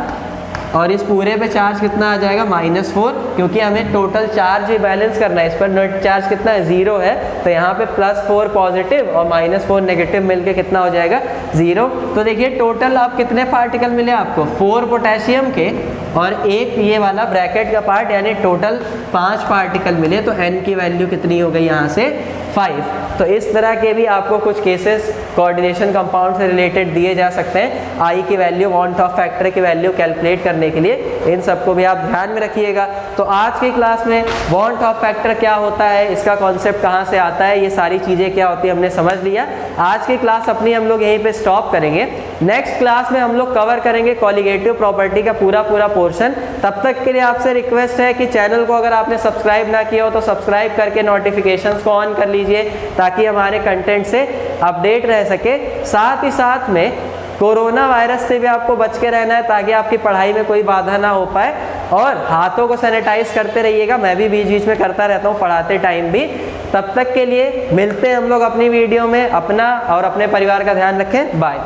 और इस पूरे पे चार्ज कितना आ जाएगा -4, क्योंकि हमें टोटल चार्ज ही बैलेंस करना है। इस पर नेट चार्ज कितना है, 0 है, तो यहाँ पे +4 पॉजिटिव और -4 नेगेटिव मिलके कितना हो जाएगा 0। तो देखिए टोटल आप कितने पार्टिकल मिले आपको, 4 पोटेशियम के और एक ये वाला ब्रैकेट का पार्ट, यानी टोटल 5 पार्टिकल मिले, तो n की वैल्यू कितनी हो गई यहाँ से 5। तो इस तरह के भी आपको कुछ केसेस कोऑर्डिनेशन कंपाउंड से रिलेटेड दिए जा सकते हैं। आई की वैल्यू, वन टॉप फैक्टर की वैल्यू कैलकुलेट करने के लिए इन सबको भी आप ध्यान में रखिएगा। तो आज की क्लास में वन टॉप फैक्टर क्या होता है, इसका कॉन्सेप्ट कहाँ से आता है, ये सारी चीज़ें क्या होती है हमने समझ लिया। आज की क्लास अपनी हम लोग यहीं पे स्टॉप करेंगे। नेक्स्ट क्लास में हम लोग कवर करेंगे कॉलिगेटिव प्रॉपर्टी का पूरा पोर्शन। तब तक के लिए आपसे रिक्वेस्ट है कि चैनल को अगर आपने सब्सक्राइब ना किया हो तो सब्सक्राइब करके नोटिफिकेशंस को ऑन कर लीजिए, ताकि हमारे कंटेंट से अपडेट रह सके। साथ ही साथ में कोरोना वायरस से भी आपको बच के रहना है, ताकि आपकी पढ़ाई में कोई बाधा ना हो पाए। और हाथों को सैनिटाइज करते रहिएगा, मैं भी बीच बीच में करता रहता हूँ पढ़ाते टाइम भी। तब तक के लिए मिलते हैं हम लोग अपनी वीडियो में। अपना और अपने परिवार का ध्यान रखें। बाय।